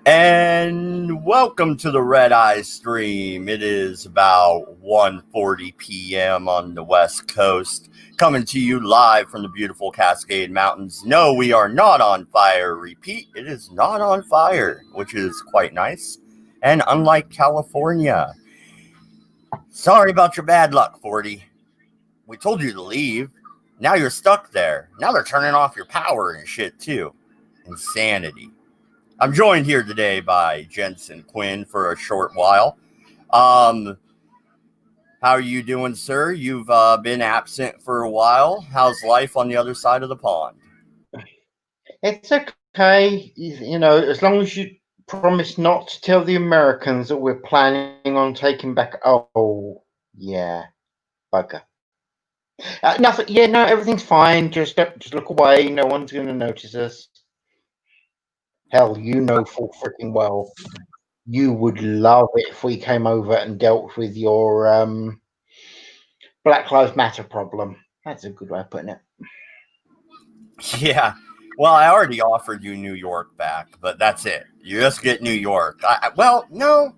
And welcome to the Redeye stream. It is about 1:40 p.m. on the West Coast, coming to you live from the beautiful Cascade Mountains. No, we are not on fire. Repeat, it is not on fire, which is quite nice. And unlike California, sorry about your bad luck, 40. We told you to leave. Now you're stuck there. Now they're turning off your power and shit, too. Insanity. I'm joined here today by Jensen Quinn for a short while. How are you doing, sir? You've been absent for a while. How's life on the other side of the pond? It's okay, as long as you promise not to tell the Americans that we're planning on taking back. Oh, yeah, bugger. Nothing. Yeah, no, everything's fine. Just look away. No one's going to notice us. Hell, you know full freaking well. You would love it if we came over and dealt with your Black Lives Matter problem. That's a good way of putting it. Yeah. Well, I already offered you New York back, but that's it. You just get New York. No.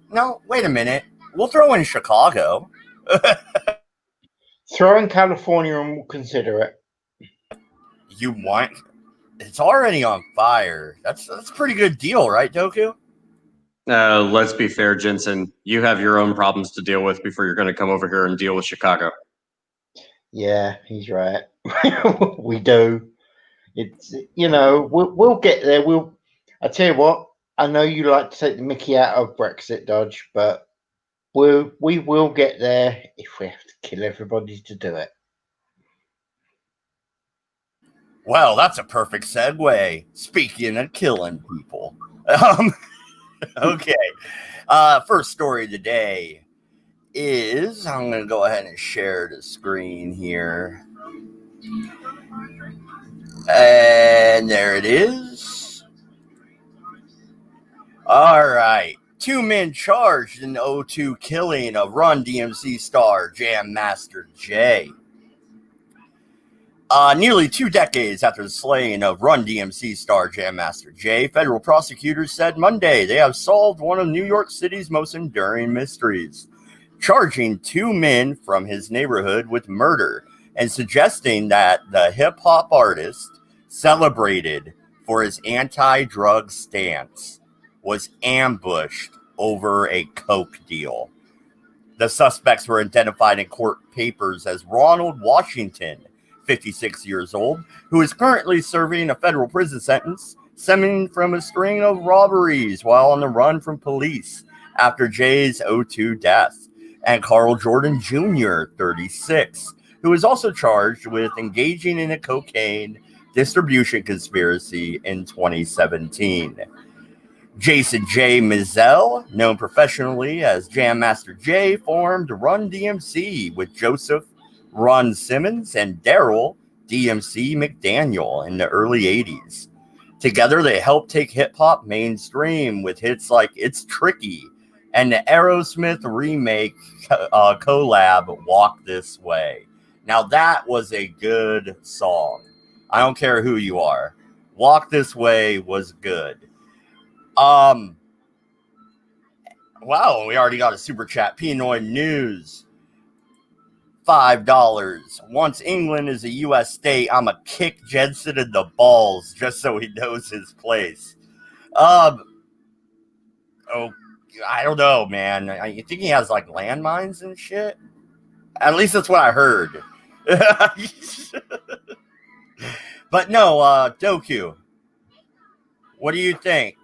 Wait a minute. We'll throw in Chicago. Throw in California and we'll consider it. You want? It's already on fire. That's a pretty good deal, right, Doku? Let's be fair, Jensen. You have your own problems to deal with before you're going to come over here and deal with Chicago. Yeah, he's right. We do. It's we'll get there. I tell you what. I know you like to take the Mickey out of Brexit, Dodge, but we will get there if we have to kill everybody to do it. Well, that's a perfect segue. Speaking of killing people. Okay. First story of the day is I'm going to go ahead and share the screen here. And there it is. All right. 2 men charged in the O2 killing of Run DMC star Jam Master Jay. Nearly 2 decades after the slaying of Run DMC star Jam Master Jay, federal prosecutors said Monday they have solved one of New York City's most enduring mysteries, charging 2 men from his neighborhood with murder and suggesting that the hip-hop artist, celebrated for his anti-drug stance, was ambushed over a coke deal. The suspects were identified in court papers as Ronald Washington, 56 years old, who is currently serving a federal prison sentence stemming from a string of robberies while on the run from police after Jay's O2 death, and Carl Jordan Jr., 36, who is also charged with engaging in a cocaine distribution conspiracy in 2017. Jason J. Mizell, known professionally as Jam Master Jay, formed Run DMC with Joseph Ron Simmons and Daryl DMC McDaniel in the early 80s. Together, they helped take hip-hop mainstream with hits like It's Tricky and the Aerosmith remake collab Walk This Way. Now, that was a good song. I don't care who you are. Walk This Way was good. Wow, we already got a super chat. Pinoy News. $5. Once England is a U.S. state, I'ma kick Jensen in the balls just so he knows his place. Oh, I don't know, man. You think he has like landmines and shit? At least that's what I heard. But no, Doku. What do you think?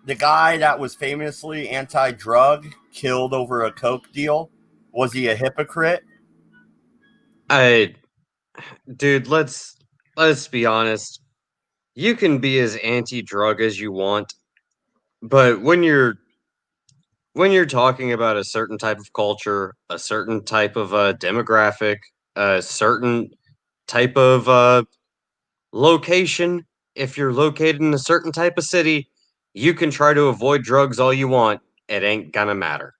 The guy that was famously anti-drug killed over a coke deal? Was he a hypocrite? Dude, let's be honest. You can be as anti-drug as you want, but when you're talking about a certain type of culture, a certain type of demographic, a certain type of location, if you're located in a certain type of city, you can try to avoid drugs all you want. It ain't gonna matter.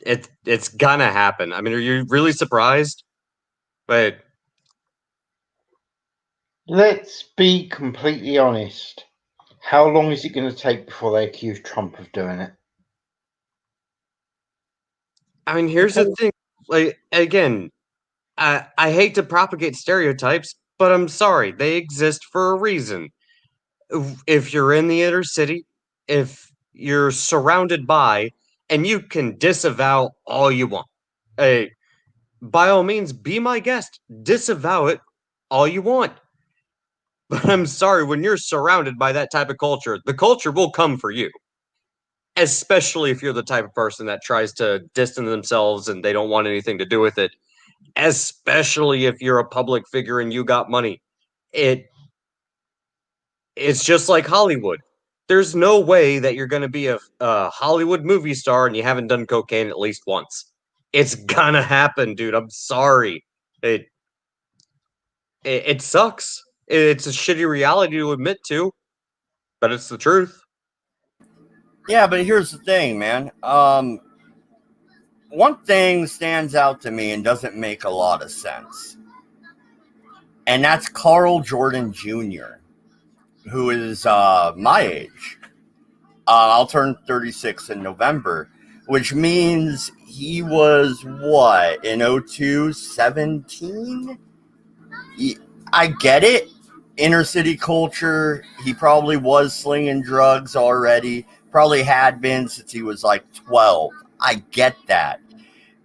It's gonna happen. I mean, are you really surprised? But Let's be completely honest. How long is it going to take before they accuse Trump of doing it? I mean, here's the thing. Like, again, I hate to propagate stereotypes, but I'm sorry, they exist for a reason. If you're in the inner city, if you're surrounded by, and you can disavow all you want, hey, by all means, be my guest. Disavow it all you want. But I'm sorry, when you're surrounded by that type of culture, the culture will come for you. Especially if you're the type of person that tries to distance themselves and they don't want anything to do with it. Especially if you're a public figure and you got money. It's just like Hollywood. There's no way that you're going to be a Hollywood movie star and you haven't done cocaine at least once. It's gonna happen, dude. I'm sorry. It sucks. It's a shitty reality to admit to, but it's the truth. Yeah, but here's the thing, man. One thing stands out to me and doesn't make a lot of sense, and that's Carl Jordan Jr., who is my age. I'll turn 36 in November, which means he was what, in 02, 17? I get it. Inner city culture. He probably was slinging drugs already. Probably had been since he was like 12. I get that.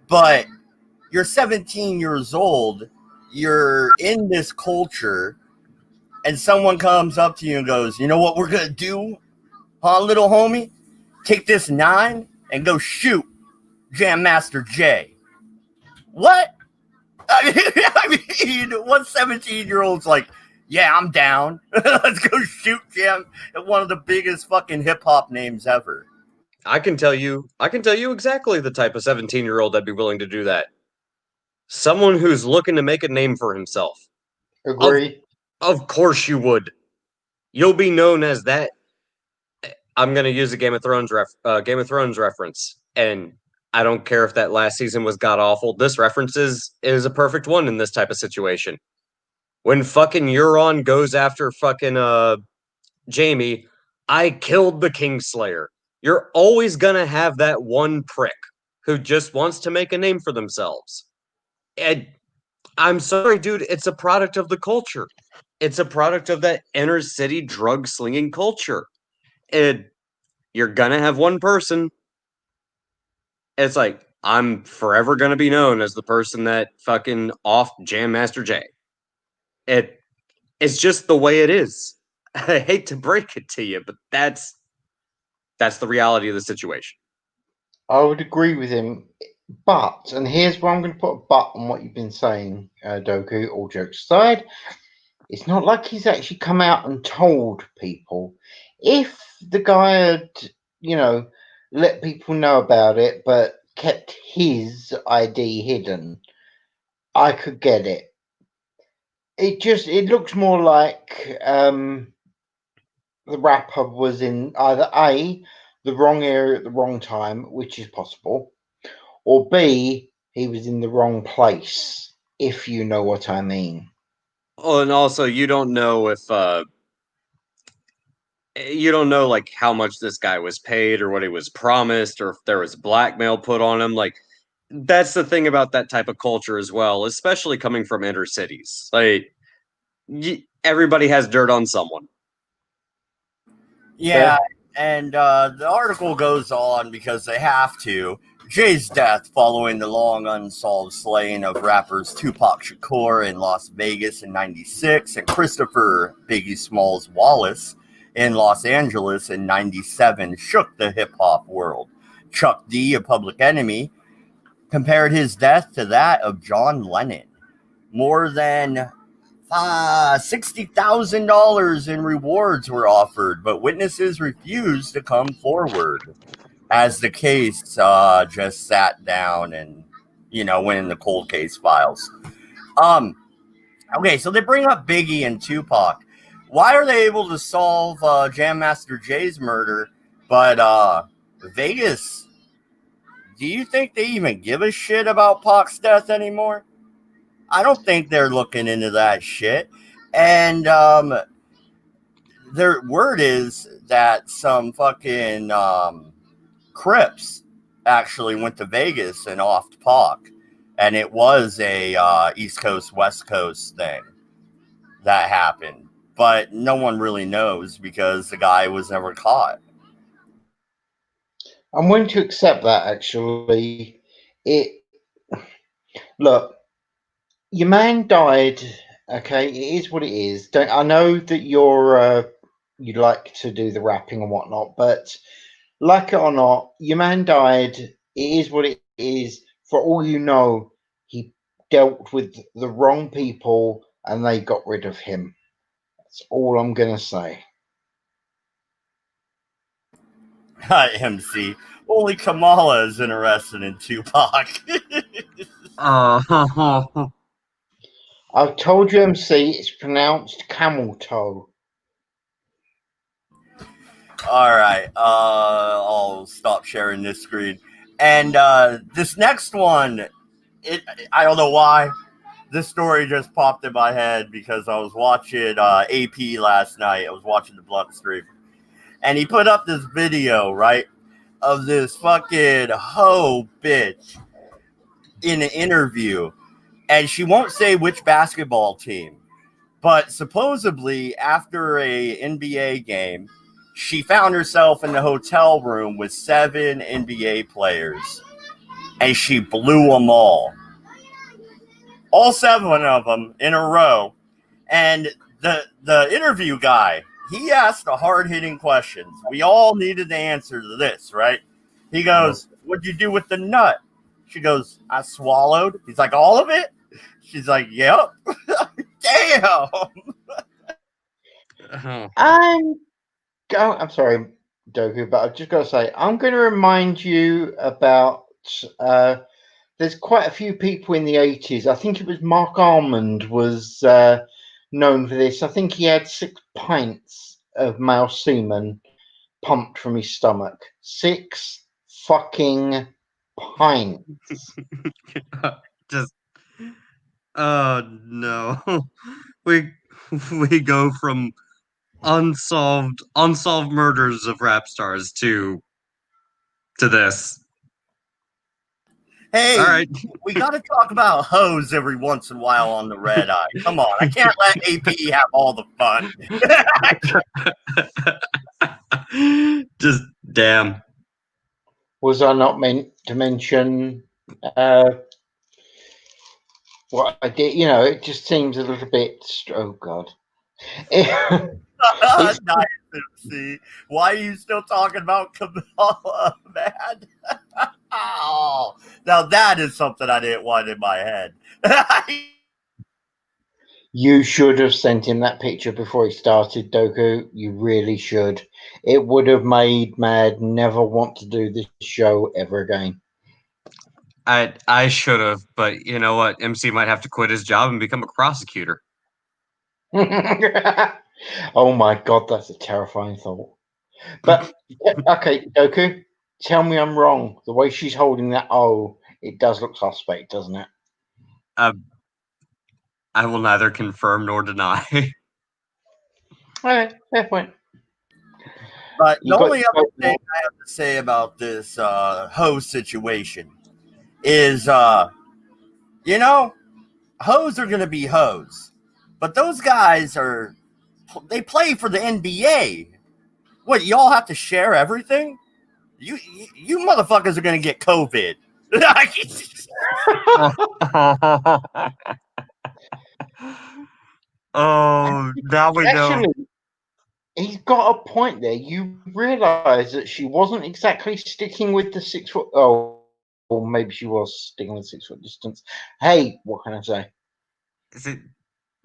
But you're 17 years old. You're in this culture, and someone comes up to you and goes, "You know what we're going to do, huh, little homie? Take this 9 and go shoot Jam Master Jay." What? I mean, one 17-year-old's like, "Yeah, I'm down. Let's go shoot Jam," one of the biggest fucking hip hop names ever. I can tell you exactly the type of 17-year-old that'd be willing to do that. Someone who's looking to make a name for himself. Agree. Of course you would. You'll be known as that. I'm going to use a Game of Thrones reference, and I don't care if that last season was god awful. This reference is a perfect one in this type of situation. When fucking Euron goes after fucking Jamie, I killed the Kingslayer. You're always gonna have that one prick who just wants to make a name for themselves. And I'm sorry, dude, it's a product of the culture. It's a product of that inner city drug slinging culture. And you're gonna have one person. It's like, I'm forever gonna be known as the person that fucking off Jam Master J. It's just the way it is. I hate to break it to you, but that's the reality of the situation. I would agree with him. But, and here's where I'm going to put a but on what you've been saying, Doku, all jokes aside. It's not like he's actually come out and told people. If the guy had, let people know about it, but kept his ID hidden, I could get it. It looks more like the rapper was in either A, the wrong area at the wrong time, which is possible, or B, he was in the wrong place, if you know what I mean. Oh, and also you don't know if you don't know like how much this guy was paid or what he was promised or if there was blackmail put on him. Like that's the thing about that type of culture as well, especially coming from inner cities. Like everybody has dirt on someone. Yeah, and the article goes on because they have to. Jay's death following the long unsolved slaying of rappers Tupac Shakur in Las Vegas in 96 and Christopher Biggie Smalls Wallace in Los Angeles in 97 shook the hip-hop world. Chuck D, a Public Enemy, compared his death to that of John Lennon. More than $60,000 in rewards were offered, but witnesses refused to come forward as the case just sat down and, went in the cold case files. Okay, so they bring up Biggie and Tupac. Why are they able to solve Jam Master Jay's murder, but Vegas, do you think they even give a shit about Pac's death anymore? I don't think they're looking into that shit. And their word is that some fucking Crips actually went to Vegas and offed Pac, and it was a East Coast West Coast thing that happened, but no one really knows because the guy was never caught. I'm willing to accept that. Actually, it look, your man died. Okay, it is what it is. Don't I know that you like to do the rapping and whatnot, but like it or not, your man died. It is what it is. For all you know, he dealt with the wrong people and they got rid of him. That's all I'm gonna say. MC. Only Kamala is interested in Tupac. Uh, I've told you, MC, it's pronounced camel toe. All right, I'll stop sharing this screen. And this next one, I don't know why. This story just popped in my head because I was watching AP last night. I was watching the Blunt stream. And he put up this video, right, of this fucking hoe bitch in an interview. And she won't say which basketball team. But supposedly, after a NBA game, she found herself in the hotel room with 7 NBA players, and she blew them all 7 of them in a row. And the interview guy, he asked the hard hitting questions. We all needed the answer to this, right? He goes, "What'd you do with the nut?" She goes, "I swallowed." He's like, "All of it?" She's like, "Yep." Damn. I'm sorry, Doku, but I've just got to say, I'm going to remind you about. There's quite a few people in the 80s. I think it was Mark Almond was known for this. I think he had 6 pints of male semen pumped from his stomach. 6 fucking pints. just oh no, we we go from unsolved murders of rap stars to this. Hey, All right. we got to talk about hoes every once in a while on the Redeye. Come on, I can't let AP have all the fun. Just damn. Was I not meant to mention what I did? You know, it just seems a little bit. Oh, God. Nice, MC. Why are you still talking about Kamala, man? Oh, now that is something I didn't want in my head. You should have sent him that picture before he started, Doku. You really should. It would have made Mad never want to do this show ever again. I should have, but you know what? MC might have to quit his job and become a prosecutor. Oh my God, that's a terrifying thought. But okay, Doku, tell me I'm wrong. The way she's holding that O, it does look suspect, doesn't it? I will neither confirm nor deny. Okay, fair point. But You the got only other thing I have to say about this hose situation is, you know, hoes are going to be hoes. But those guys they play for the NBA. What, y'all have to share everything? You motherfuckers are going to get COVID. Oh, now we know. Actually, he's got a point there. You realise that she wasn't exactly sticking with the 6 foot. Oh, or maybe she was sticking with 6 foot distance. Hey, what can I say? Is it?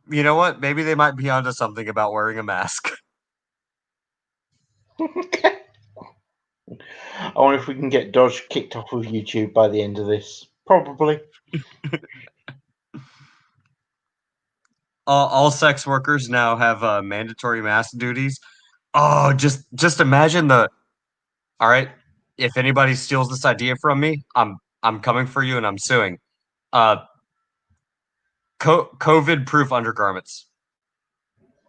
You know what? Maybe they might be onto something about wearing a mask. I wonder if we can get Dodge kicked off of YouTube by the end of this. Probably. All sex workers now have mandatory mask duties. Oh, just imagine the. All right, if anybody steals this idea from me, I'm coming for you and I'm suing. Uh, COVID-proof undergarments.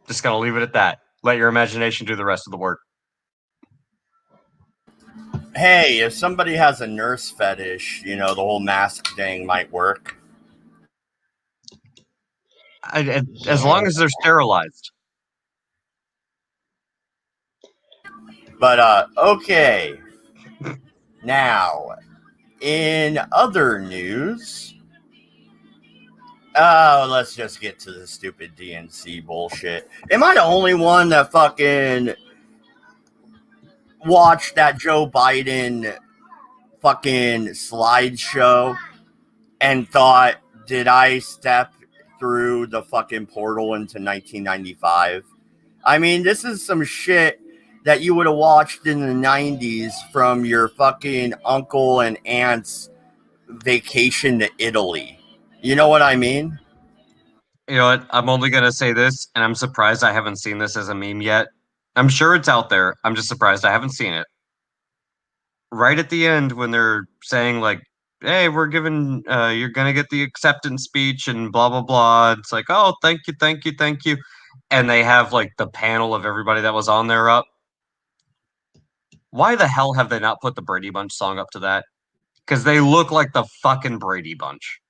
Just gonna leave it at that. Let your imagination do the rest of the work. Hey, if somebody has a nurse fetish, the whole mask thing might work. As long as they're sterilized. But, okay. Now, in other news, let's just get to the stupid DNC bullshit. Am I the only one that fucking watched that Joe Biden fucking slideshow and thought, did I step through the fucking portal into 1995? I mean, this is some shit that you would have watched in the 90s from your fucking uncle and aunt's vacation to Italy. You know what I mean? You know what? I'm only going to say this, and I'm surprised I haven't seen this as a meme yet. I'm sure it's out there. I'm just surprised I haven't seen it. Right at the end, when they're saying, like, hey, we're giving, you're going to get the acceptance speech and blah, blah, blah. It's like, oh, thank you, thank you, thank you. And they have, like, the panel of everybody that was on there up. Why the hell have they not put the Brady Bunch song up to that? Because they look like the fucking Brady Bunch.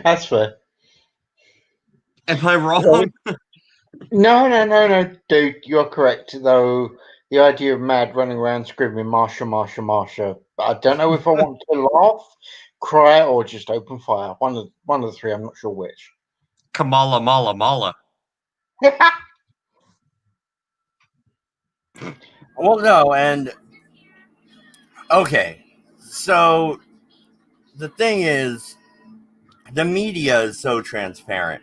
That's fair. Am I wrong? No, dude, you're correct. Though the idea of Mad running around screaming "Marsha, Marsha, Marsha," I don't know if I want to laugh, cry, or just open fire. One of the three. I'm not sure which. Kamala, Mala, Mala. Well, no, and okay, so the thing is, the media is so transparent.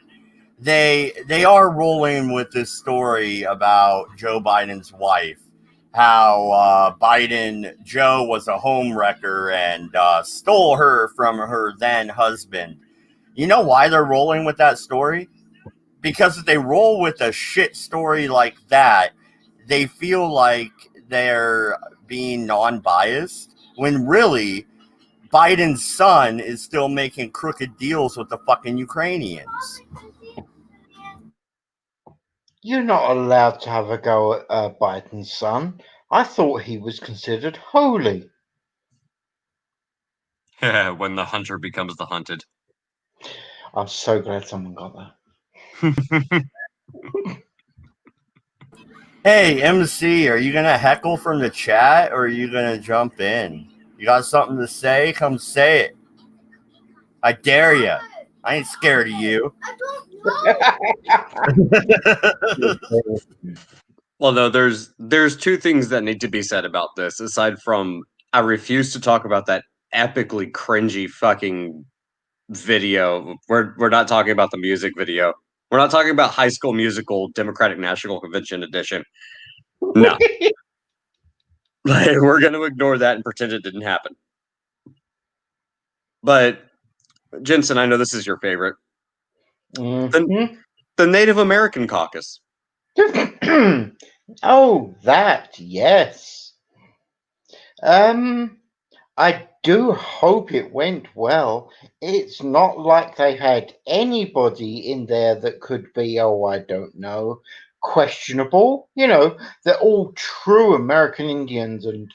They are rolling with this story about Joe Biden's wife, how Joe was a home wrecker and stole her from her then husband. You know why they're rolling with that story? Because if they roll with a shit story like that, they feel like they're being non-biased when really Biden's son is still making crooked deals with the fucking Ukrainians. You're not allowed to have a go at Biden's son. I thought he was considered holy. When the hunter becomes the hunted. I'm so glad someone got that. Hey, MC, are you going to heckle from the chat or are you going to jump in? You got something to say? Come say it. I dare you. I ain't scared of you. Well, no, there's two things that need to be said about this. Aside from, I refuse to talk about that epically cringy fucking video. We're not talking about the music video. We're not talking about High School Musical Democratic National Convention edition. No. We're going to ignore that and pretend it didn't happen. But, Jensen, I know this is your favorite. Mm-hmm. The Native American Caucus. Oh, that, yes. I do hope it went well. It's not like they had anybody in there that could be, oh, I don't know, questionable. They're all true American Indians, and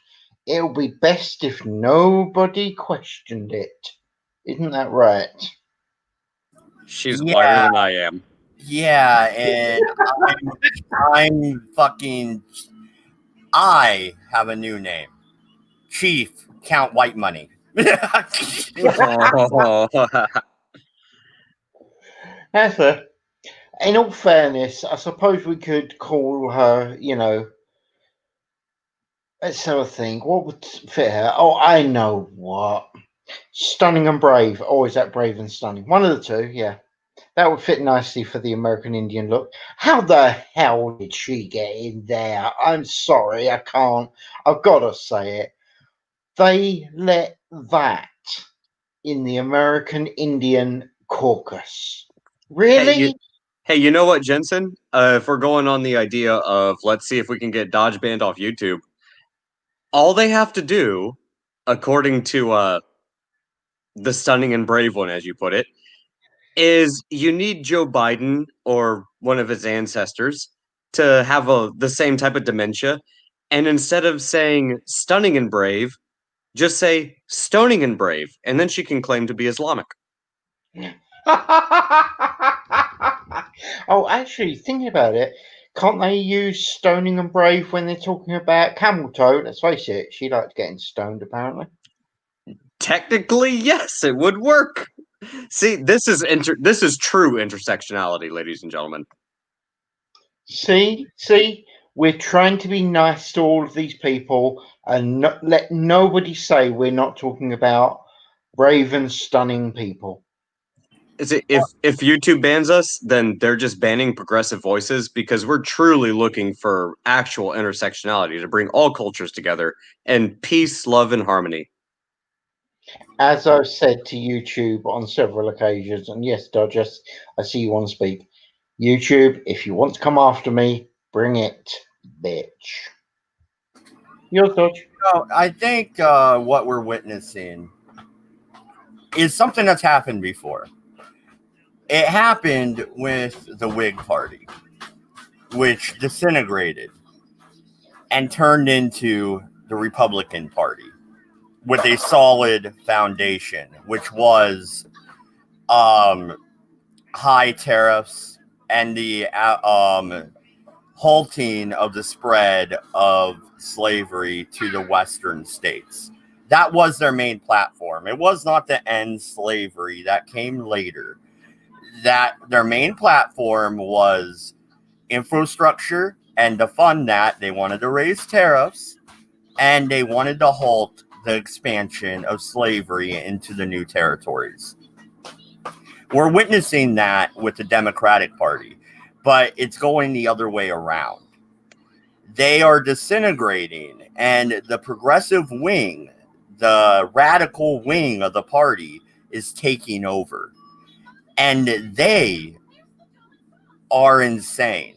it'll be best if nobody questioned it. Isn't that right? She's whiter than I am. Yeah, and I'm fucking. I have a new name, Chief Count White Money. That's a. In all fairness, I suppose we could call her, let's have a think. What would fit her? Oh, I know what. Stunning and brave. Or is that brave and stunning? One of the two, yeah. That would fit nicely for the American Indian look. How the hell did she get in there? I'm sorry, I can't. I've got to say it. They let that in the American Indian caucus. Really? Hey, you know what, Jensen? If we're going on the idea of let's see if we can get Dodge banned off YouTube, all they have to do, according to the stunning and brave one, as you put it, is you need Joe Biden or one of his ancestors to have the same type of dementia, and instead of saying stunning and brave, just say stoning and brave, and then she can claim to be Islamic. Oh, actually, thinking about it, can't they use stoning and brave when they're talking about camel toe? Let's face it, she likes getting stoned, apparently. Technically, yes, it would work. See, this is true intersectionality, ladies and gentlemen. See, we're trying to be nice to all of these people and let nobody say we're not talking about brave and stunning people. Is it, if YouTube bans us, then they're just banning progressive voices because we're truly looking for actual intersectionality to bring all cultures together and peace, love, and harmony. As I've said to YouTube on several occasions, and yes, Dodger, I see you want to speak. YouTube, if you want to come after me, bring it, bitch. Your Dodge. I think what we're witnessing is something that's happened before. It happened with the Whig Party, which disintegrated and turned into the Republican Party with a solid foundation, which was high tariffs and the halting of the spread of slavery to the Western states. That was their main platform. It was not to end slavery. That came later. That their main platform was infrastructure, and to fund that, they wanted to raise tariffs and they wanted to halt the expansion of slavery into the new territories. We're witnessing that with the Democratic Party, but it's going the other way around. They are disintegrating, and the progressive wing, the radical wing of the party, is taking over. And they are insane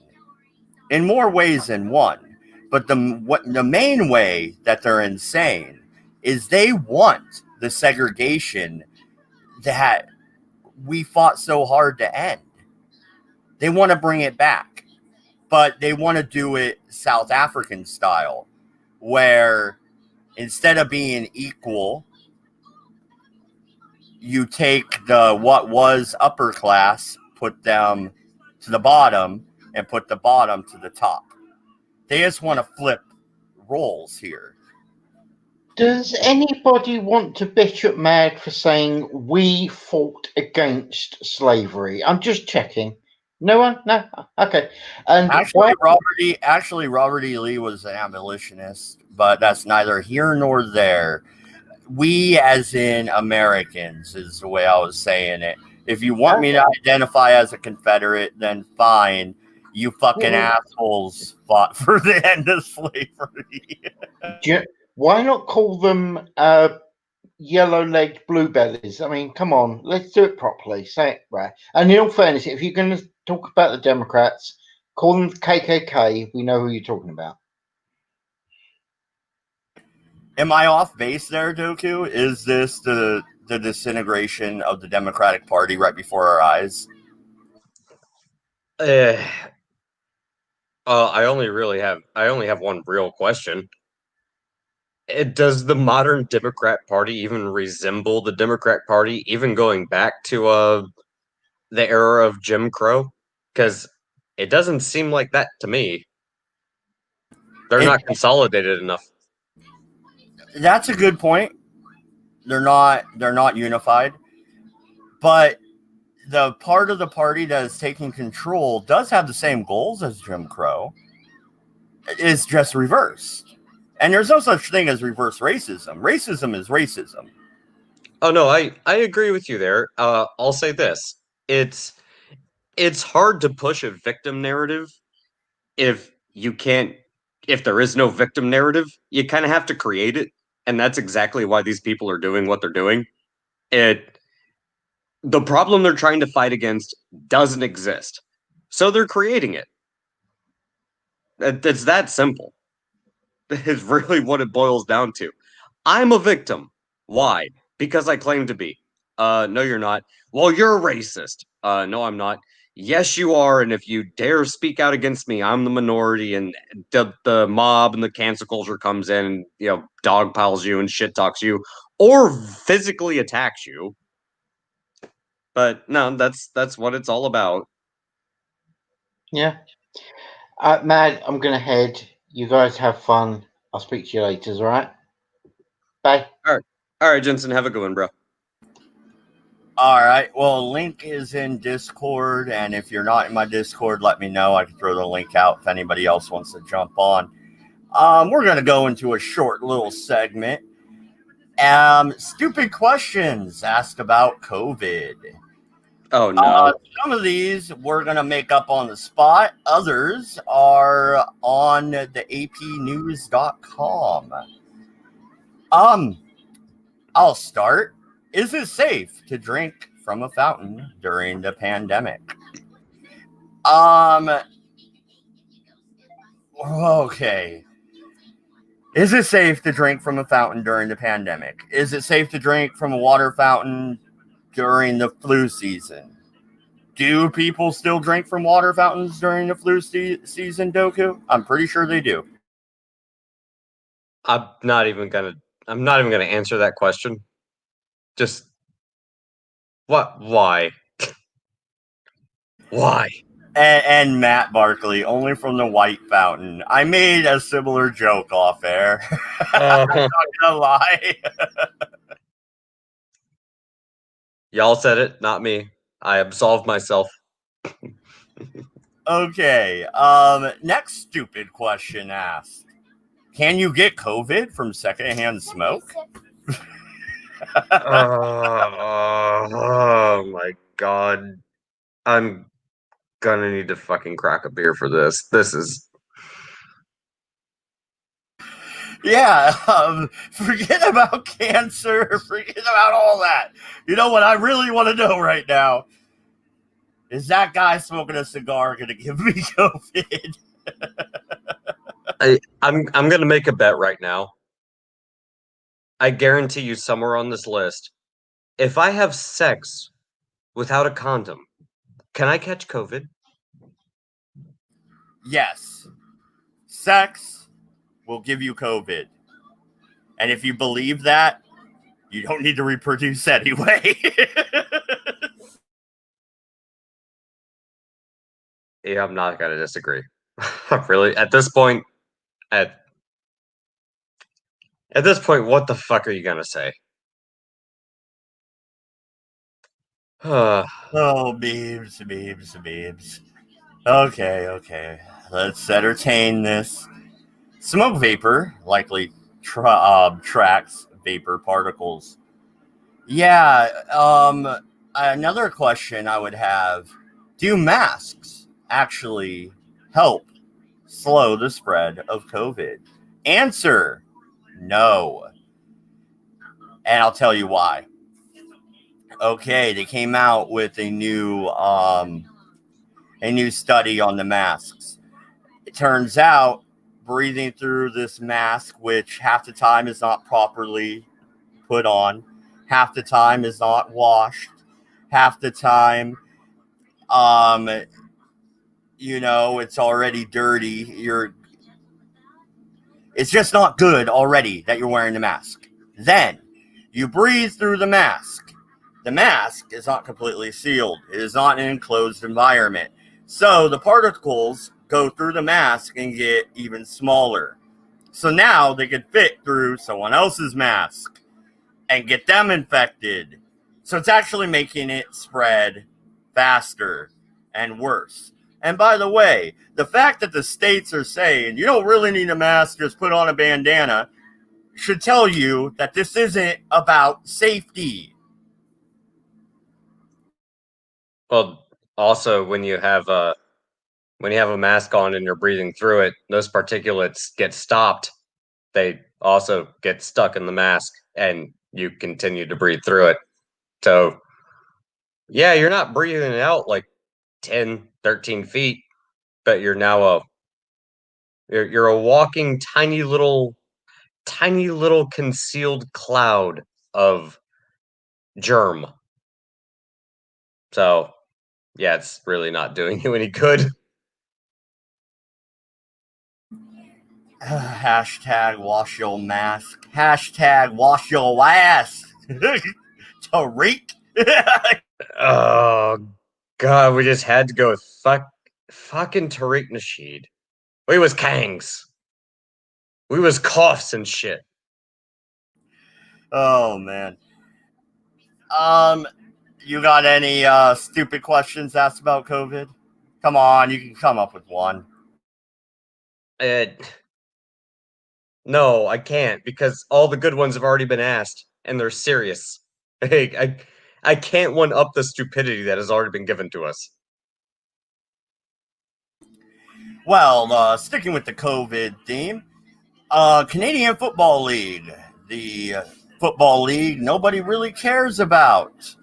in more ways than one. But the main way that they're insane is they want the segregation that we fought so hard to end. They want to bring it back, but they want to do it South African style, where instead of being equal, you take what was upper class, put them to the bottom, and put the bottom to the top. They just want to flip roles here. Does anybody want to bitch at Mag for saying we fought against slavery? I'm just checking. No one? No? Okay. And Robert E. Lee was an abolitionist, but that's neither here nor there. We, as in Americans, is the way I was saying it. If you want me to identify as a Confederate, then fine. You fucking assholes fought for the end of slavery. Why not call them yellow-legged bluebellies? I mean, come on, let's do it properly. Say it right. And in all fairness, if you're going to talk about the Democrats, call them KKK. We know who you're talking about. Am I off base there, Doku? Is this the disintegration of the Democratic Party right before our eyes? I only have one real question. Does the modern Democrat Party even resemble the Democrat Party, even going back to the era of Jim Crow? Because it doesn't seem like that to me. They're not consolidated enough. That's a good point. They're not unified. But the part of the party that is taking control does have the same goals as Jim Crow. It's just reversed. And there's no such thing as reverse racism. Racism is racism. Oh no, I agree with you there. I'll say this. It's hard to push a victim narrative if there is no victim narrative. You kind of have to create it, and that's exactly why these people are doing what they're doing. The problem they're trying to fight against doesn't exist, so they're creating it. It's that simple. Is really what it boils down to. I'm a victim. Why? Because I claim to be. No, you're not. well, you're a racist. No, I'm not. Yes, you are, and if you dare speak out against me, I'm the minority, and the mob and the cancel culture comes in and dogpiles you and shit talks you, or physically attacks you. But no, that's what it's all about. Yeah. Mad, I'm gonna head. You guys have fun. I'll speak to you later, all right? Bye. All right, Jensen, have a good one, bro. All right. Well, link is in Discord, and if you're not in my Discord, let me know. I can throw the link out if anybody else wants to jump on. We're gonna go into a short little segment. Stupid questions asked about COVID. Oh no. Some of these we're gonna make up on the spot. Others are on the apnews.com. I'll start. Is it safe to drink from a fountain during the pandemic? Okay. Is it safe to drink from a fountain during the pandemic? Is it safe to drink from a water fountain during the flu season? Do people still drink from water fountains during the flu season, Doku? I'm pretty sure they do. I'm not even gonna answer that question. Just what? Why? Why? And Matt Barkley, only from the white fountain. I made a similar joke off air. I'm not gonna lie. Y'all said it, not me. I absolved myself. Okay. Next stupid question asked. Can you get COVID from secondhand smoke? Oh my god. I'm gonna need to fucking crack a beer for this. This is Yeah, forget about cancer, forget about all that. You know what I really want to know right now? Is that guy smoking a cigar going to give me COVID? I'm gonna make a bet right now. I guarantee you somewhere on this list, if I have sex without a condom, can I catch COVID? Yes. Sex will give you COVID. And if you believe that, you don't need to reproduce anyway. Yeah, I'm not gonna disagree. Really, at this point, at this point, what the fuck are you gonna say? Oh, beebs. Okay. Let's entertain this. Smoke vapor likely tracks vapor particles. Yeah, another question I would have, do masks actually help slow the spread of COVID? Answer, no. And I'll tell you why. Okay, they came out with a new study on the masks. It turns out breathing through this mask, which half the time is not properly put on, half the time is not washed, half the time it's already dirty. It's just not good already that you're wearing the mask. Then you breathe through the mask. The mask is not completely sealed. It is not an enclosed environment. So the particles go through the mask and get even smaller. So now they could fit through someone else's mask and get them infected. So it's actually making it spread faster and worse. And by the way, the fact that the states are saying you don't really need a mask, just put on a bandana, should tell you that this isn't about safety. Well, also when you have a mask on and you're breathing through it, those particulates get stopped. They also get stuck in the mask, and you continue to breathe through it. So, yeah, you're not breathing it out like 10, 13 feet, but you're now you're a walking tiny little concealed cloud of germ. So, yeah, it's really not doing you any good. Hashtag wash your mask. Hashtag wash your ass. Tariq. Oh, God, we just had to go with fucking Tariq Nasheed. We was Kangs. We was coughs and shit. Oh, man. You got any stupid questions asked about COVID? Come on, you can come up with one. No, I can't because all the good ones have already been asked and they're serious. Hey, I can't one up the stupidity that has already been given to us. Well, sticking with the COVID theme, Canadian Football League, the football league nobody really cares about,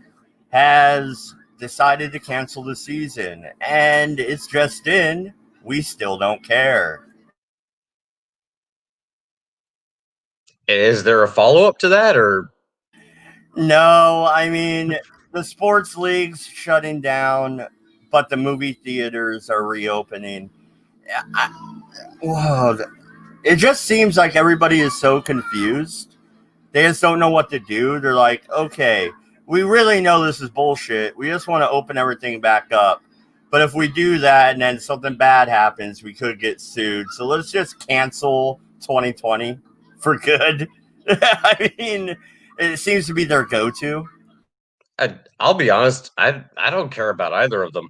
has decided to cancel the season, and it's just in. We still don't care. Is there a follow up to that, or No, I mean, the sports leagues shutting down, but the movie theaters are reopening. Whoa, it just seems like everybody is so confused. They just don't know what to do. They're like, okay, we really know this is bullshit. We just want to open everything back up. But if we do that and then something bad happens, we could get sued. So let's just cancel 2020 for good. I mean, it seems to be their go-to. I'll be honest, I don't care about either of them.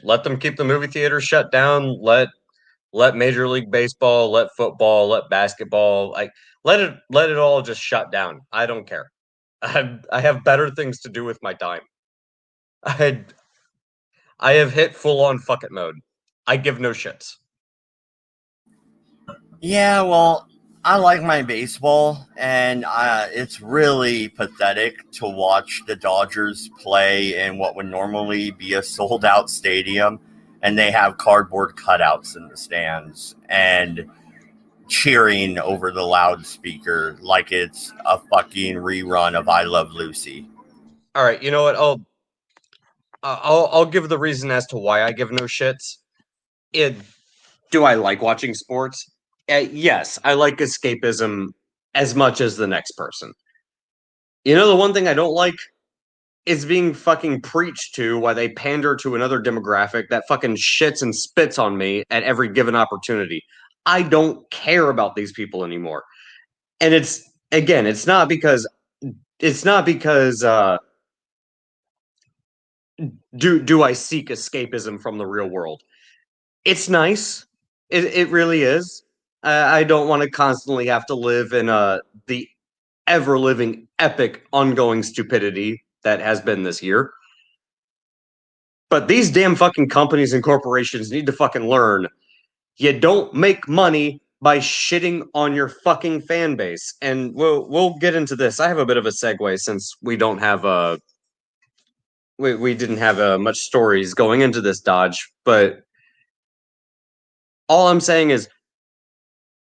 Let them keep the movie theaters shut down. Let Major League Baseball, let football, let basketball, let it all just shut down. I don't care. I have better things to do with my time. I I have hit full on fuck it mode. I give no shits. Yeah, well, I like my baseball, and it's really pathetic to watch the Dodgers play in what would normally be a sold out stadium, and they have cardboard cutouts in the stands and cheering over the loudspeaker like it's a fucking rerun of I Love Lucy. All right, you know what? I'll give the reason as to why I give no shits. It Do I like watching sports? Yes, I like escapism as much as the next person. You know, the one thing I don't like is being fucking preached to while they pander to another demographic that fucking shits and spits on me at every given opportunity. I don't care about these people anymore. And it's not because do I seek escapism from the real world. It's nice. It really is. I don't want to constantly have to live in the ever living epic ongoing stupidity that has been this year. But these damn fucking companies and corporations need to fucking learn you don't make money by shitting on your fucking fan base. And we'll get into this. I have a bit of a segue since we don't have we didn't have much stories going into this dodge, but all I'm saying is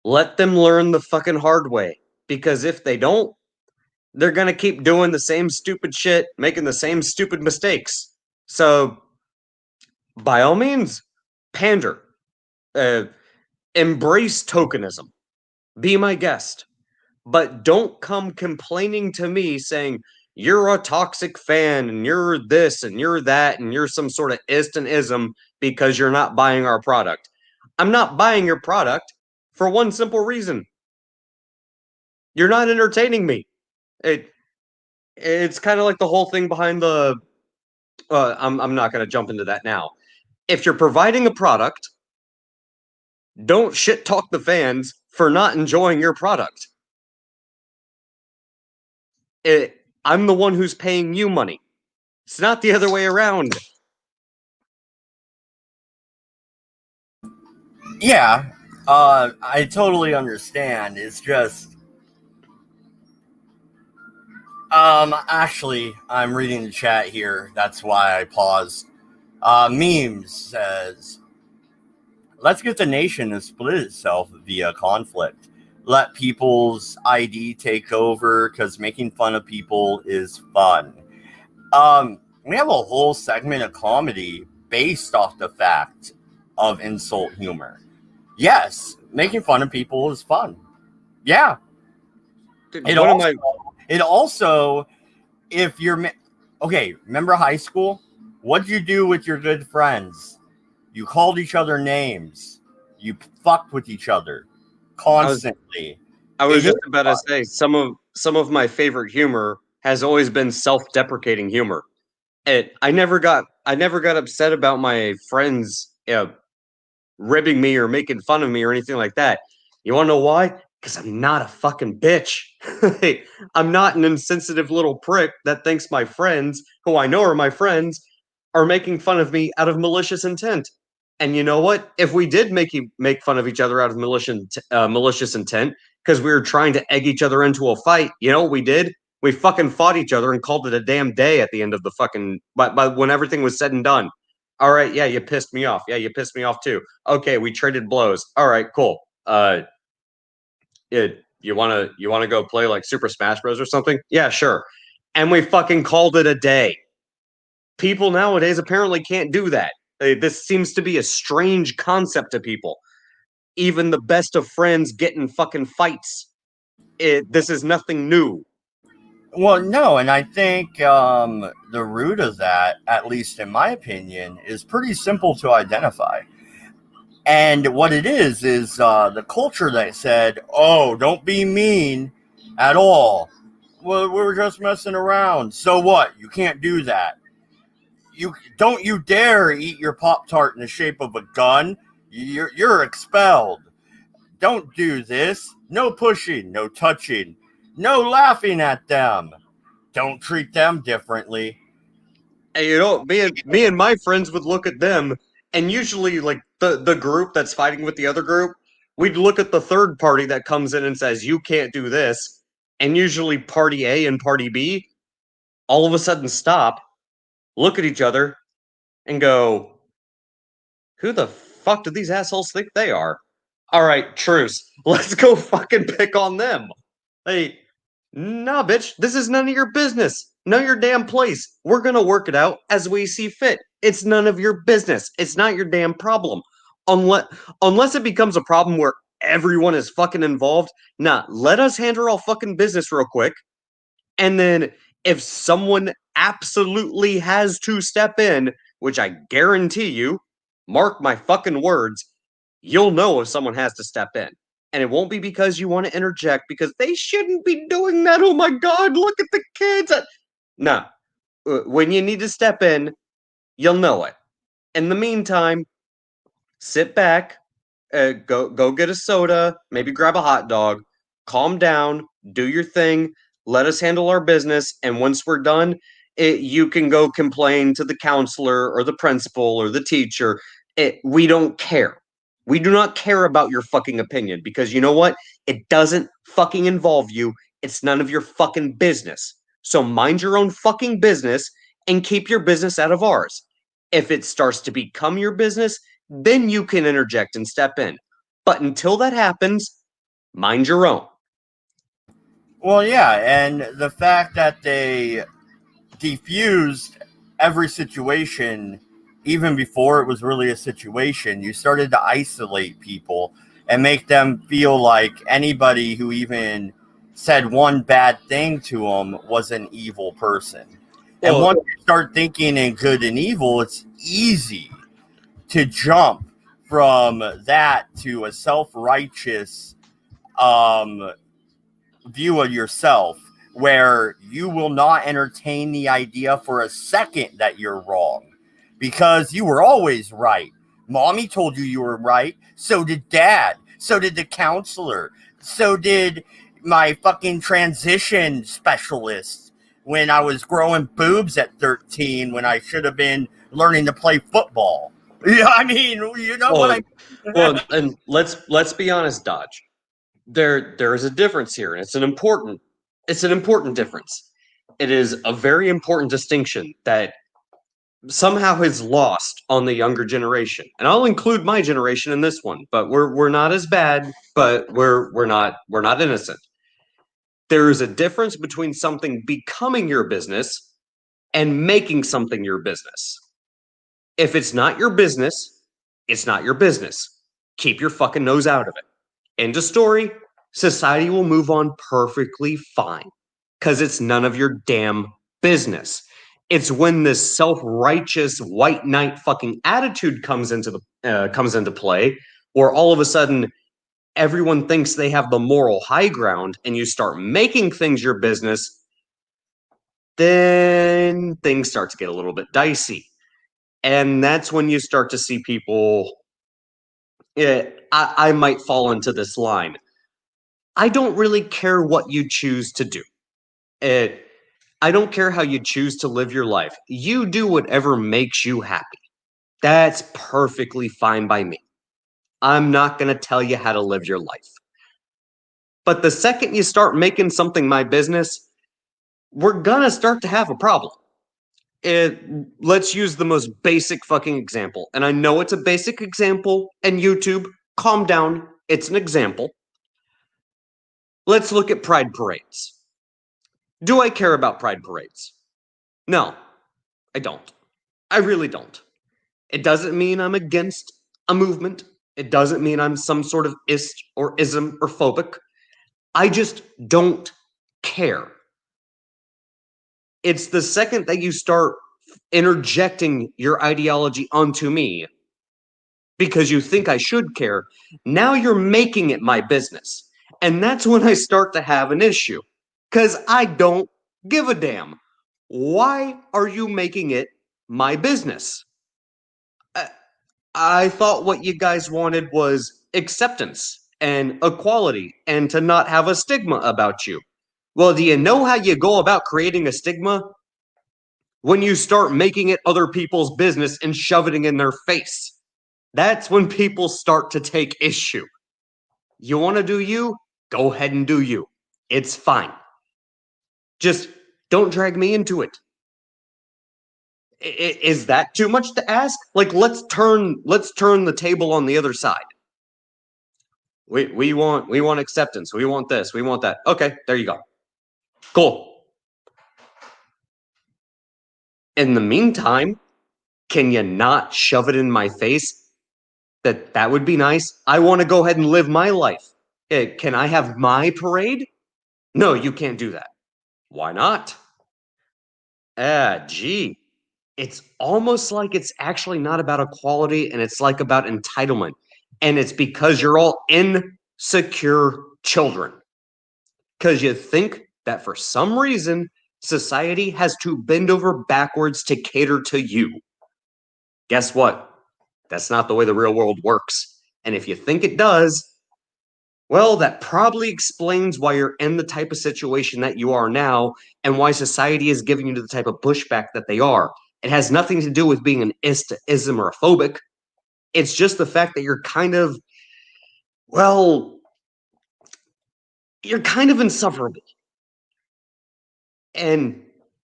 let them learn the fucking hard way, because if they don't, they're going to keep doing the same stupid shit, making the same stupid mistakes. So by all means, pander. Embrace tokenism. Be my guest. But don't come complaining to me saying you're a toxic fan and you're this and you're that and you're some sort of ist and ism because you're not buying our product. I'm not buying your product for one simple reason. You're not entertaining me. It's kind of like the whole thing behind the I'm not going to jump into that now. If you're providing a product, don't shit talk the fans for not enjoying your product. I'm the one who's paying you money. It's not the other way around. Yeah, I totally understand. It's just, actually, I'm reading the chat here. That's why I paused. Memes says, let's get the nation to split itself via conflict. Let people's ID take over because making fun of people is fun. Um, we have a whole segment of comedy based off the fact of insult humor. Yes, making fun of people is fun. Yeah. Dude, It also, if you're okay, remember high school? What'd you do with your good friends? You called each other names. You fucked with each other constantly. I was It just is about to fun. say some of my favorite humor has always been self-deprecating humor. I never got upset about my friends ribbing me or making fun of me or anything like that. You want to know why? Because I'm not a fucking bitch. I'm not an insensitive little prick that thinks my friends, who I know are my friends, are making fun of me out of malicious intent. And you know what? If we did make fun of each other out of malicious intent because we were trying to egg each other into a fight, you know what we did? We fucking fought each other and called it a damn day at the end of the fucking. But when everything was said and done, all right, yeah, you pissed me off. Yeah, you pissed me off too. Okay, we traded blows. All right, cool. You wanna go play like Super Smash Bros or something? Yeah, sure. And we fucking called it a day. People nowadays apparently can't do that. This seems to be a strange concept to people. Even the best of friends get in fucking fights. This is nothing new. Well, no, and I think the root of that, at least in my opinion, is pretty simple to identify. And what it is the culture that said, "Oh, don't be mean at all. Well, we're just messing around. So what? You can't do that. You dare eat your Pop Tart in the shape of a gun. You're expelled. Don't do this. No pushing, no touching, no laughing at them. Don't treat them differently." And you know, me and my friends would look at them, and usually, like the group that's fighting with the other group, we'd look at the third party that comes in and says, "You can't do this," and usually party A and party B all of a sudden stop, look at each other, and go, "Who the fuck do these assholes think they are?" All right, truce. Let's go fucking pick on them. Hey, nah, bitch, this is none of your business. Know your damn place. We're gonna work it out as we see fit. It's none of your business. It's not your damn problem. Unless unless it becomes a problem where everyone is fucking involved. Nah, let us handle our fucking business real quick. And then if someone absolutely has to step in, which I guarantee you, mark my fucking words, you'll know if someone has to step in. And it won't be because you want to interject because they shouldn't be doing that. Oh my God, look at the kids. No, when you need to step in, you'll know it. In the meantime, sit back, go get a soda, maybe grab a hot dog, calm down, do your thing, let us handle our business, and once we're done, you can go complain to the counselor or the principal or the teacher. We don't care. We do not care about your fucking opinion because you know what? It doesn't fucking involve you. It's none of your fucking business. So mind your own fucking business and keep your business out of ours. If it starts to become your business, then you can interject and step in. But until that happens, mind your own. Well, yeah, and the fact that they defused every situation even before it was really a situation, you started to isolate people and make them feel like anybody who even said one bad thing to them was an evil person. And Well, once you start thinking in good and evil, it's easy to jump from that to a self-righteous um, view of yourself where you will not entertain the idea for a second that you're wrong because you were always right. Mommy told you you were right. So did dad. So did the counselor. So did my fucking transition specialist when I was growing boobs at 13 when I should have been learning to play football. Yeah, I mean, you know what I well, mean? well, and let's be honest, Dodge. There is a difference here, and it's an important difference. It is a very important distinction that somehow is lost on the younger generation. And I'll include my generation in this one, but we're not as bad, but we're not innocent. There is a difference between something becoming your business and making something your business. If it's not your business, it's not your business. Keep your fucking nose out of it. End of story. Society will move on perfectly fine because it's none of your damn business. It's when this self-righteous white knight fucking attitude comes into play, where all of a sudden everyone thinks they have the moral high ground, and you start making things your business. Then things start to get a little bit dicey, and that's when you start to see people. I might fall into this line. I don't really care what you choose to do. I don't care how you choose to live your life. You do whatever makes you happy. That's perfectly fine by me. I'm not going to tell you how to live your life. But the second you start making something my business, we're going to start to have a problem. Let's use the most basic fucking example. And I know it's a basic example, and YouTube, calm down. It's an example. Let's look at pride parades. Do I care about pride parades? No, I don't. I really don't. It doesn't mean I'm against a movement. It doesn't mean I'm some sort of ist or ism or phobic. I just don't care. It's the second that you start interjecting your ideology onto me because you think I should care, now you're making it my business. And that's when I start to have an issue. Because I don't give a damn. Why are you making it my business? I thought what you guys wanted was acceptance and equality and to not have a stigma about you. Well, do you know how you go about creating a stigma? When you start making it other people's business and shoving it in their face. That's when people start to take issue. You want to do you? Go ahead and do you. It's fine. Just don't drag me into it. Is that too much to ask? Like, let's turn the table on the other side. We want acceptance. We want this. We want that. Okay, there you go. Cool. In the meantime, can you not shove it in my face? That would be nice. I want to go ahead and live my life. Can I have my parade? No, you can't do that. Why not? Gee. It's almost like it's actually not about equality and it's like about entitlement. And it's because you're all insecure children. Because you think that for some reason, society has to bend over backwards to cater to you. Guess what? That's not the way the real world works. And if you think it does, well, that probably explains why you're in the type of situation that you are now and why society is giving you the type of pushback that they are. It has nothing to do with being an ism or a phobic. It's just the fact that you're kind of, well, you're kind of insufferable. And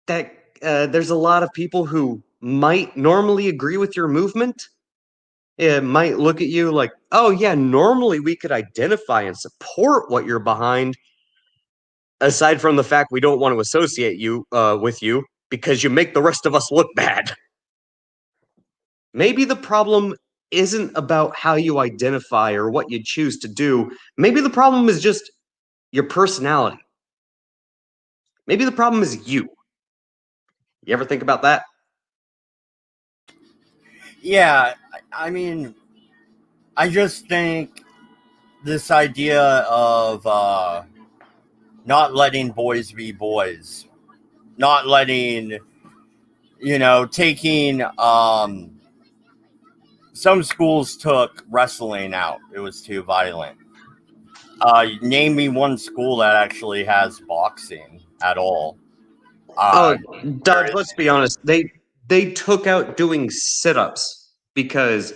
that there's a lot of people who might normally agree with your movement. It might look at you like, oh yeah, normally we could identify and support what you're behind. Aside from the fact we don't want to associate you with you because you make the rest of us look bad. Maybe the problem isn't about how you identify or what you choose to do. Maybe the problem is just your personality. Maybe the problem is you. You ever think about that? Yeah, I mean, I just think this idea of not letting boys be boys, not letting, taking, some schools took wrestling out. It was too violent. Name me one school that actually has boxing at all. Dodge, let's be honest. They took out doing sit-ups because,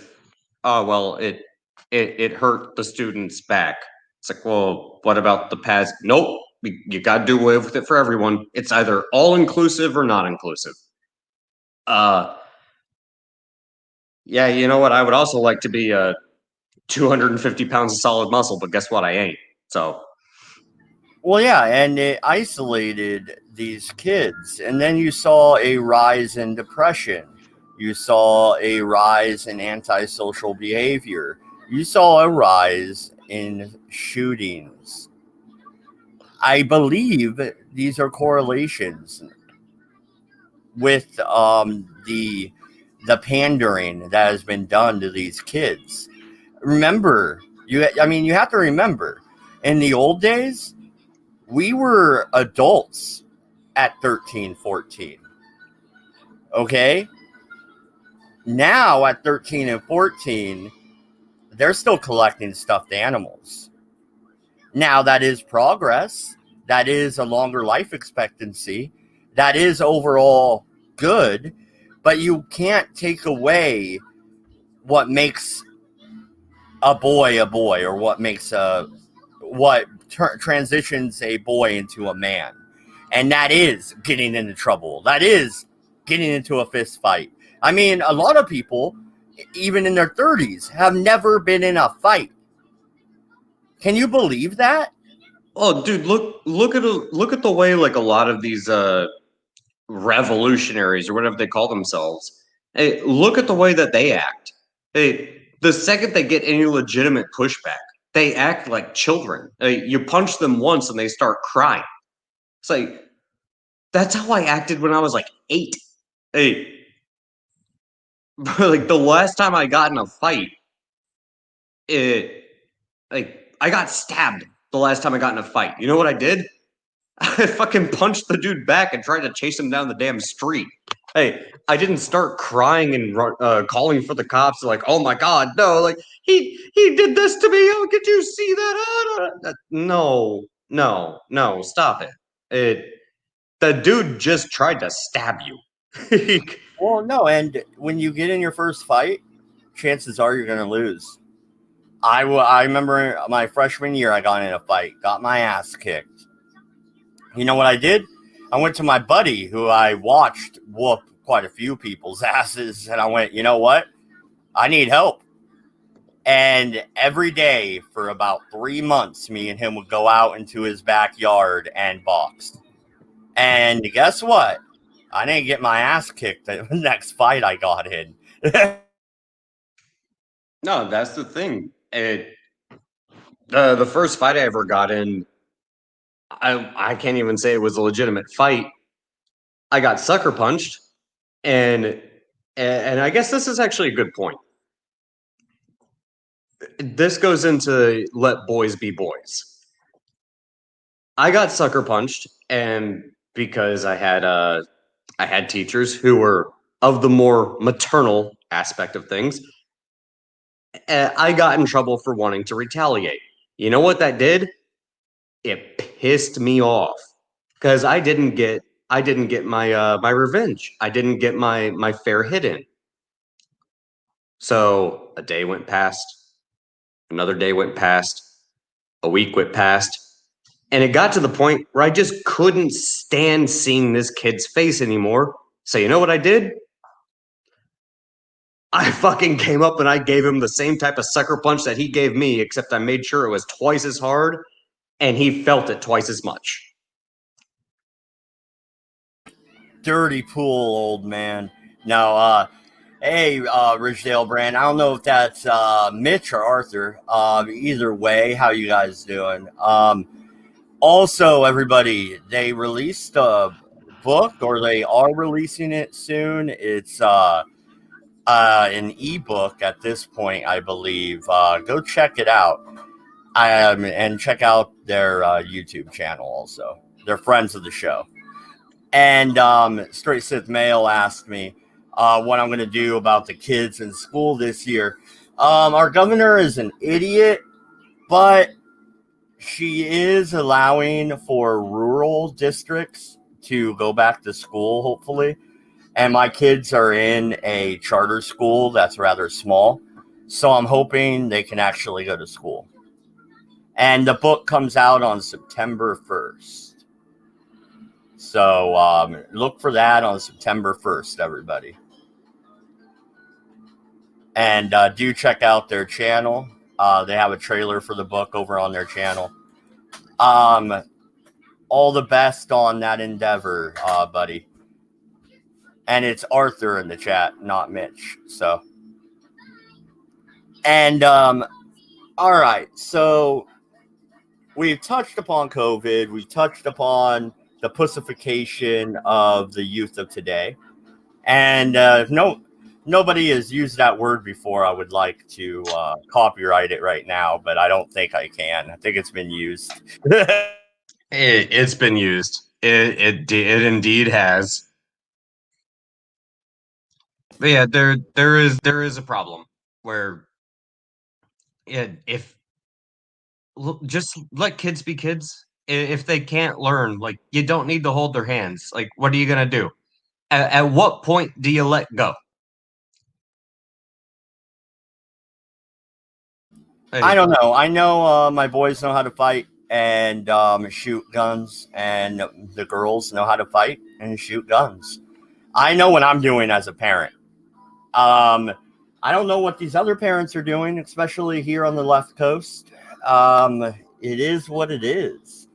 it hurt the students' back. It's like, well, what about the pads? Nope, you got to do away with it for everyone. It's either all inclusive or not inclusive. Yeah, you know what? I would also like to be 250 pounds of solid muscle, but guess what? I ain't. So Well, yeah, and it isolated these kids. And then you saw a rise in depression. You saw a rise in antisocial behavior. You saw a rise in shootings. I believe these are correlations with the pandering that has been done to these kids. Remember, you have to remember, in the old days, we were adults at 13, 14. Okay? Now at 13 and 14, they're still collecting stuffed animals. Now that is progress. That is a longer life expectancy. That is overall good, but you can't take away what makes a boy, or what makes transitions a boy into a man. And that is getting into trouble. That is getting into a fist fight. I mean, a lot of people, even in their 30s, have never been in a fight. Can you believe that? Oh, dude, look at the way like a lot of these revolutionaries or whatever they call themselves. Hey, look at the way that they act. Hey, the second they get any legitimate pushback, they act like children. Hey, you punch them once and they start crying. It's like that's how I acted when I was like 8. Hey, like the last time I got in a fight, it like I got stabbed the last time I got in a fight. You know what I did? I fucking punched the dude back and tried to chase him down the damn street. Hey, I didn't start crying and calling for the cops. Like, oh my god, no! Like he did this to me. Oh, could you see that? No, no, no! Stop it! The dude just tried to stab you. Well, no, and when you get in your first fight, chances are you're going to lose. I remember my freshman year, I got in a fight, got my ass kicked. You know what I did? I went to my buddy who I watched whoop quite a few people's asses, and I went, you know what? I need help. And every day for about 3 months, me and him would go out into his backyard and box. And guess what? I didn't get my ass kicked the next fight I got in. No, that's the thing. The first fight I ever got in, I can't even say it was a legitimate fight. I got sucker punched, and I guess this is actually a good point. This goes into let boys be boys. I got sucker punched, and because I had teachers who were of the more maternal aspect of things, I got in trouble for wanting to retaliate. You know what that did? It pissed me off because I didn't get my revenge. I didn't get my fair hit in. So a day went past, another day went past, a week went past, and it got to the point where I just couldn't stand seeing this kid's face anymore. So you know what I did? I fucking came up and I gave him the same type of sucker punch that he gave me, except I made sure it was twice as hard and he felt it twice as much. Dirty pool, old man. No, hey, Ridgedale Brand. I don't know if that's Mitch or Arthur. Either way, how you guys doing? Also, everybody, they released a book, or they are releasing it soon. It's an ebook at this point, I believe. Go check it out. And check out their YouTube channel also. They're friends of the show. And Straight Sith Mail asked me what I'm going to do about the kids in school this year. Our governor is an idiot, but she is allowing for rural districts to go back to school, hopefully. And my kids are in a charter school that's rather small. So I'm hoping they can actually go to school. And the book comes out on September 1st. So look for that on September 1st, everybody. And do check out their channel. They have a trailer for the book over on their channel. all the best on that endeavor, buddy. And it's Arthur in the chat, not Mitch. So, and all right. So we've touched upon COVID. We've touched upon the pussification of the youth of today, and nobody has used that word before. I would like to copyright it right now, but I don't think I can. I think it's been used. It's been used. It indeed has. But yeah, there is a problem where if just let kids be kids. If they can't learn, like you don't need to hold their hands. Like, what are you gonna do? At what point do you let go? I don't know. I know my boys know how to fight and shoot guns, and the girls know how to fight and shoot guns. I know what I'm doing as a parent. I don't know what these other parents are doing, especially here on the left coast. It is what it is.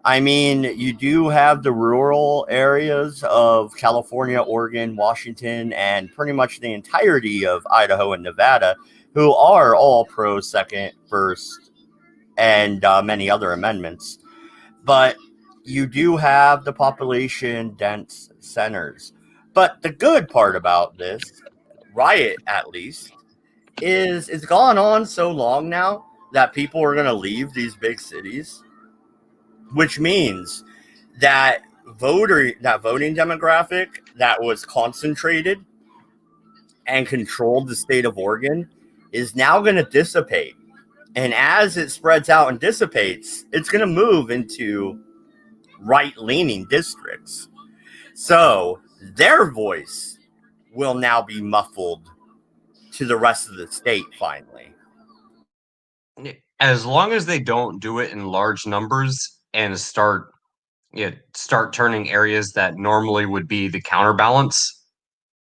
I mean, you do have the rural areas of California, Oregon, Washington, and pretty much the entirety of Idaho and Nevada who are all pro Second, First, and many other amendments. But you do have the population dense centers. But the good part about this riot, at least, is it's gone on so long now that people are going to leave these big cities, which means that voting demographic that was concentrated and controlled the state of Oregon is now going to dissipate. And as it spreads out and dissipates, it's going to move into right-leaning districts. So their voice will now be muffled to the rest of the state finally. As long as they don't do it in large numbers and start turning areas that normally would be the counterbalance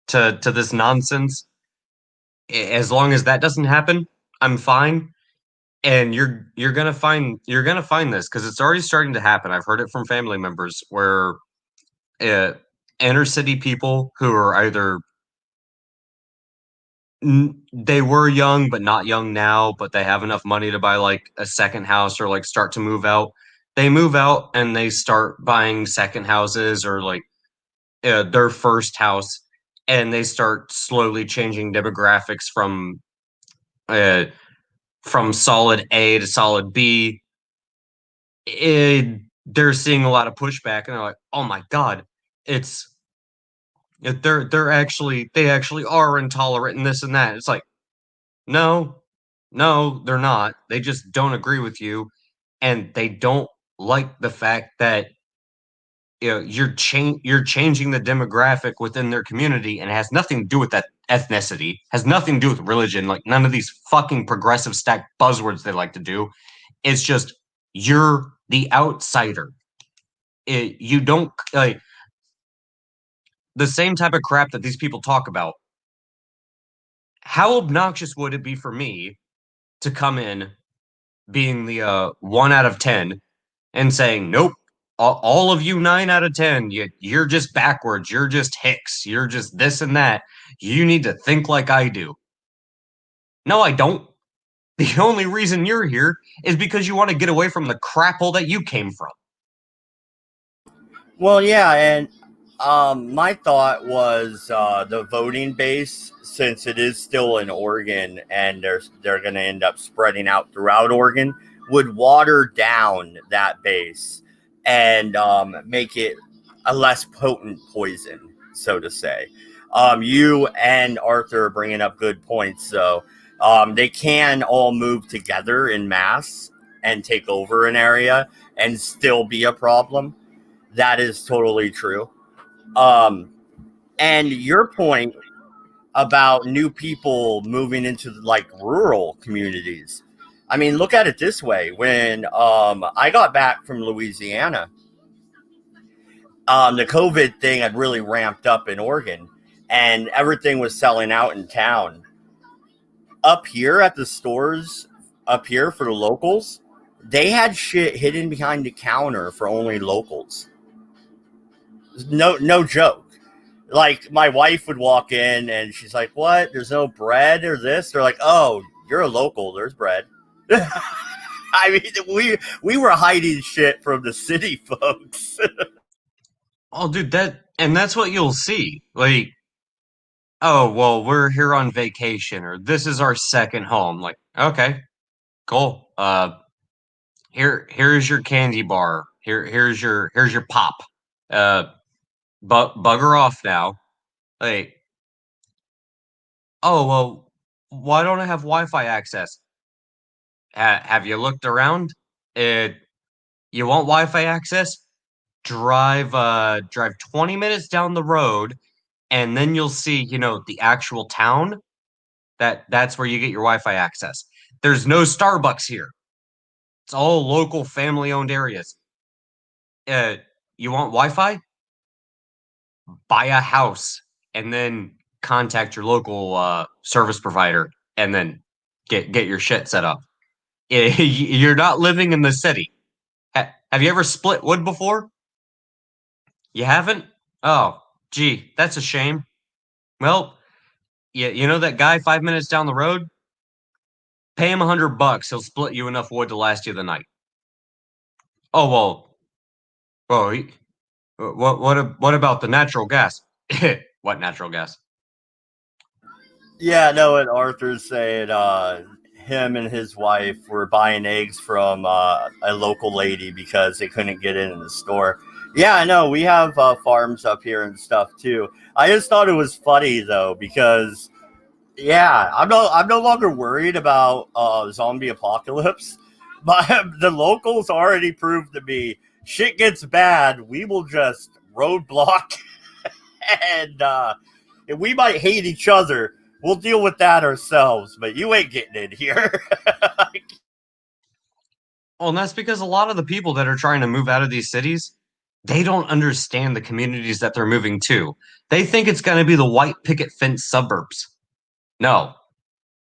to this nonsense, as long as that doesn't happen, I'm fine. And you're gonna find this because it's already starting to happen. I've heard it from family members where inner city people who are either they were young but not young now, but they have enough money to buy like a second house or like start to move out. They move out and they start buying second houses or like their first house, and they start slowly changing demographics from solid A to solid B. They're seeing a lot of pushback, and they're like, "Oh my god, it's they actually are intolerant and this and that." It's like, no, no, they're not. They just don't agree with you, and they don't like the fact that you're changing the demographic within their community, and it has nothing to do with that ethnicity, has nothing to do with religion, like none of these fucking progressive stack buzzwords they like to do. It's just you're the outsider. You don't like the same type of crap that these people talk about. How obnoxious would it be for me to come in being the 1 out of 10 and saying, nope, all of you 9 out of 10, you're just backwards. You're just hicks. You're just this and that. You need to think like I do. No, I don't. The only reason you're here is because you want to get away from the crap hole that you came from. Well, yeah, and my thought was the voting base, since it is still in Oregon and they're going to end up spreading out throughout Oregon, would water down that base and make it a less potent poison, so to say. You and Arthur are bringing up good points, so they can all move together in mass and take over an area and still be a problem. That is totally true. And your point about new people moving into like rural communities. I mean, look at it this way. When I got back from Louisiana, the COVID thing had really ramped up in Oregon and everything was selling out in town. Up here at the stores, up here for the locals, They had shit hidden behind the counter for only locals. No joke. Like, my wife would walk in and she's like, "What? There's no bread or this?" They're like, "Oh, you're a local. There's bread." I mean, we were hiding shit from the city folks. Oh, dude, that's what you'll see. Like, oh, well, we're here on vacation, or this is our second home. Like, okay, cool. Here's your candy bar. Here's your pop. Uh, but bugger off now. Like, oh well, why don't I have Wi-Fi access? Have you looked around? It You want Wi-Fi access? Drive 20 minutes down the road, and then you'll see, the actual town. That's where you get your Wi-Fi access. There's no Starbucks here. It's all local family-owned areas. Uh, you want Wi-Fi? Buy a house and then contact your local service provider and then get your shit set up. You're not living in the city. Have you ever split wood before? You haven't? Oh, gee, that's a shame. Well, you know that guy 5 minutes down the road? Pay him $100. He'll split you enough wood to last you the night. Oh well. What about the natural gas? What natural gas? Yeah, no, what Arthur's saying, him and his wife were buying eggs from a local lady because they couldn't get in the store. Yeah, I know. We have farms up here and stuff too. I just thought it was funny though because yeah, I'm no longer worried about zombie apocalypse. But the locals already proved to me shit gets bad, we will just roadblock and we might hate each other. We'll deal with that ourselves, but you ain't getting in here. Well, and that's because a lot of the people that are trying to move out of these cities, they don't understand the communities that they're moving to. They think it's going to be the white picket fence suburbs. No,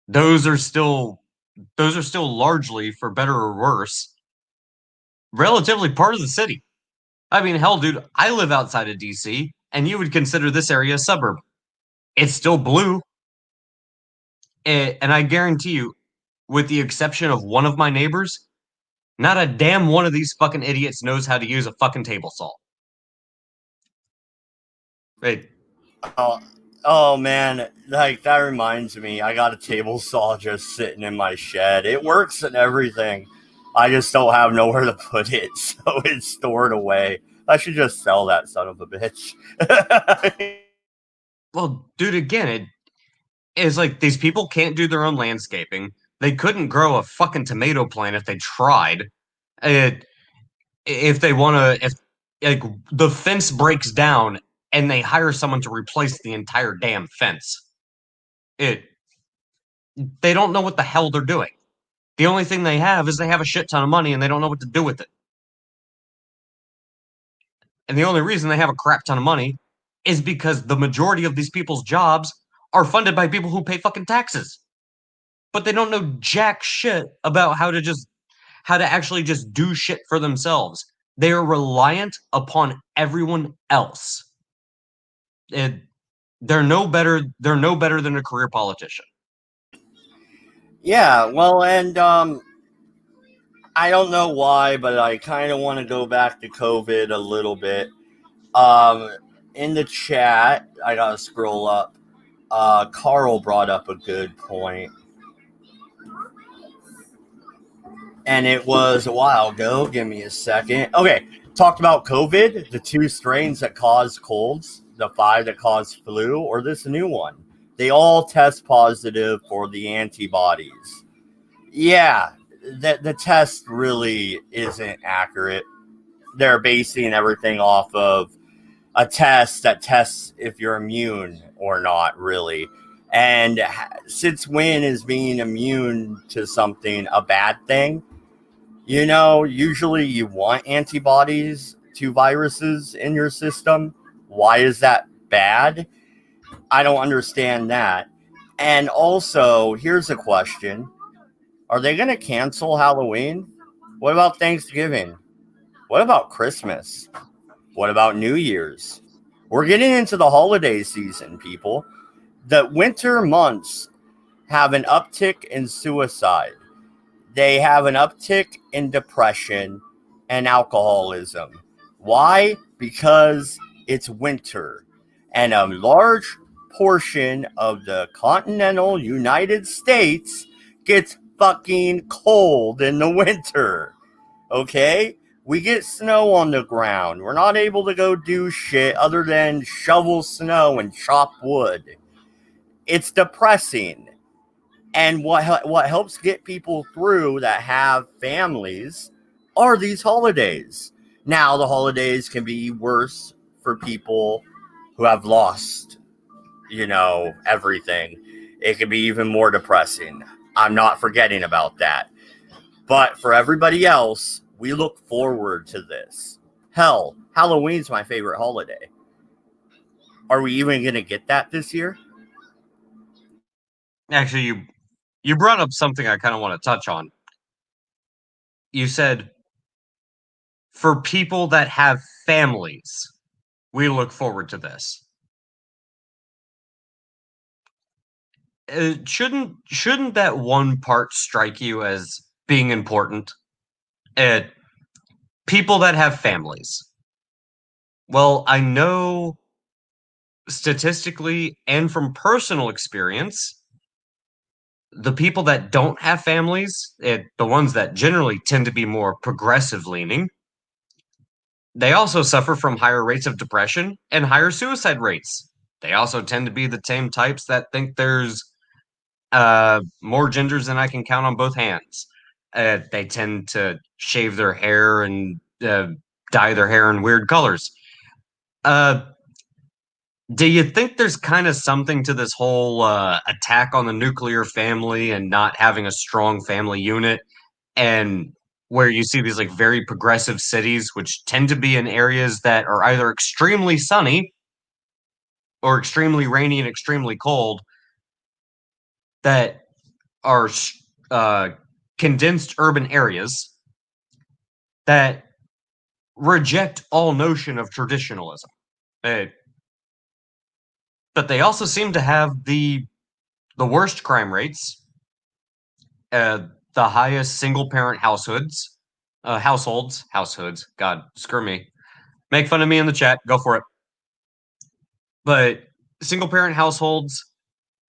those are still largely, for better or worse, relatively part of the city. I mean, hell, dude, I live outside of DC, and you would consider this area a suburb. It's still blue, and I guarantee you, with the exception of one of my neighbors, not a damn one of these fucking idiots knows how to use a fucking table saw. Hey, Oh man, like that reminds me, I got a table saw just sitting in my shed. It works and everything. I just don't have nowhere to put it, so it's stored away. I should just sell that son of a bitch. well, dude, again, it is like these people can't do their own landscaping. They couldn't grow a fucking tomato plant if they tried. It, if they want to, if like the fence breaks down and they hire someone to replace the entire damn fence, it they don't know what the hell they're doing. The only thing they have is they have a shit ton of money and they don't know what to do with it. And the only reason they have a crap ton of money is because the majority of these people's jobs are funded by people who pay fucking taxes. But they don't know jack shit about how to actually just do shit for themselves. They are reliant upon everyone else. And they're no better than a career politician. Yeah, well, and I don't know why, but I kind of want to go back to COVID a little bit. Um, in the chat, I gotta scroll up. Carl brought up a good point, and it was a while ago. Give me a second. Okay, talked about COVID, the 2 strains that cause colds, the 5 that cause flu, or this new one. They all test positive for the antibodies. Yeah, the test really isn't accurate. They're basing everything off of a test that tests if you're immune or not, really. And since when is being immune to something a bad thing? Usually you want antibodies to viruses in your system. Why is that bad? I don't understand that. And also, here's a question. Are they going to cancel Halloween? What about Thanksgiving? What about Christmas? What about New Year's? We're getting into the holiday season, people. The winter months have an uptick in suicide. They have an uptick in depression and alcoholism. Why? Because it's winter. And a large portion of the continental United States gets fucking cold in the winter. Okay? We get snow on the ground. We're not able to go do shit other than shovel snow and chop wood. It's depressing. And what helps get people through that have families are these holidays. Now the holidays can be worse for people who have lost, everything. It can be even more depressing. I'm not forgetting about that. But for everybody else, we look forward to this. Hell, Halloween's my favorite holiday. Are we even going to get that this year? Actually, you brought up something I kind of want to touch on. You said for people that have families, we look forward to this. Shouldn't that one part strike you as being important? People that have families. Well, I know statistically and from personal experience, the people that don't have families, the ones that generally tend to be more progressive leaning, they also suffer from higher rates of depression and higher suicide rates. They also tend to be the same types that think there's more genders than I can count on both hands. They tend to shave their hair and dye their hair in weird colors. Do you think there's kind of something to this whole attack on the nuclear family and not having a strong family unit, and where you see these like very progressive cities, which tend to be in areas that are either extremely sunny or extremely rainy and extremely cold, that are uh, condensed urban areas that reject all notion of traditionalism. Uh, but they also seem to have the worst crime rates, the highest single parent households. God, screw me. Make fun of me in the chat. Go for it. But single parent households,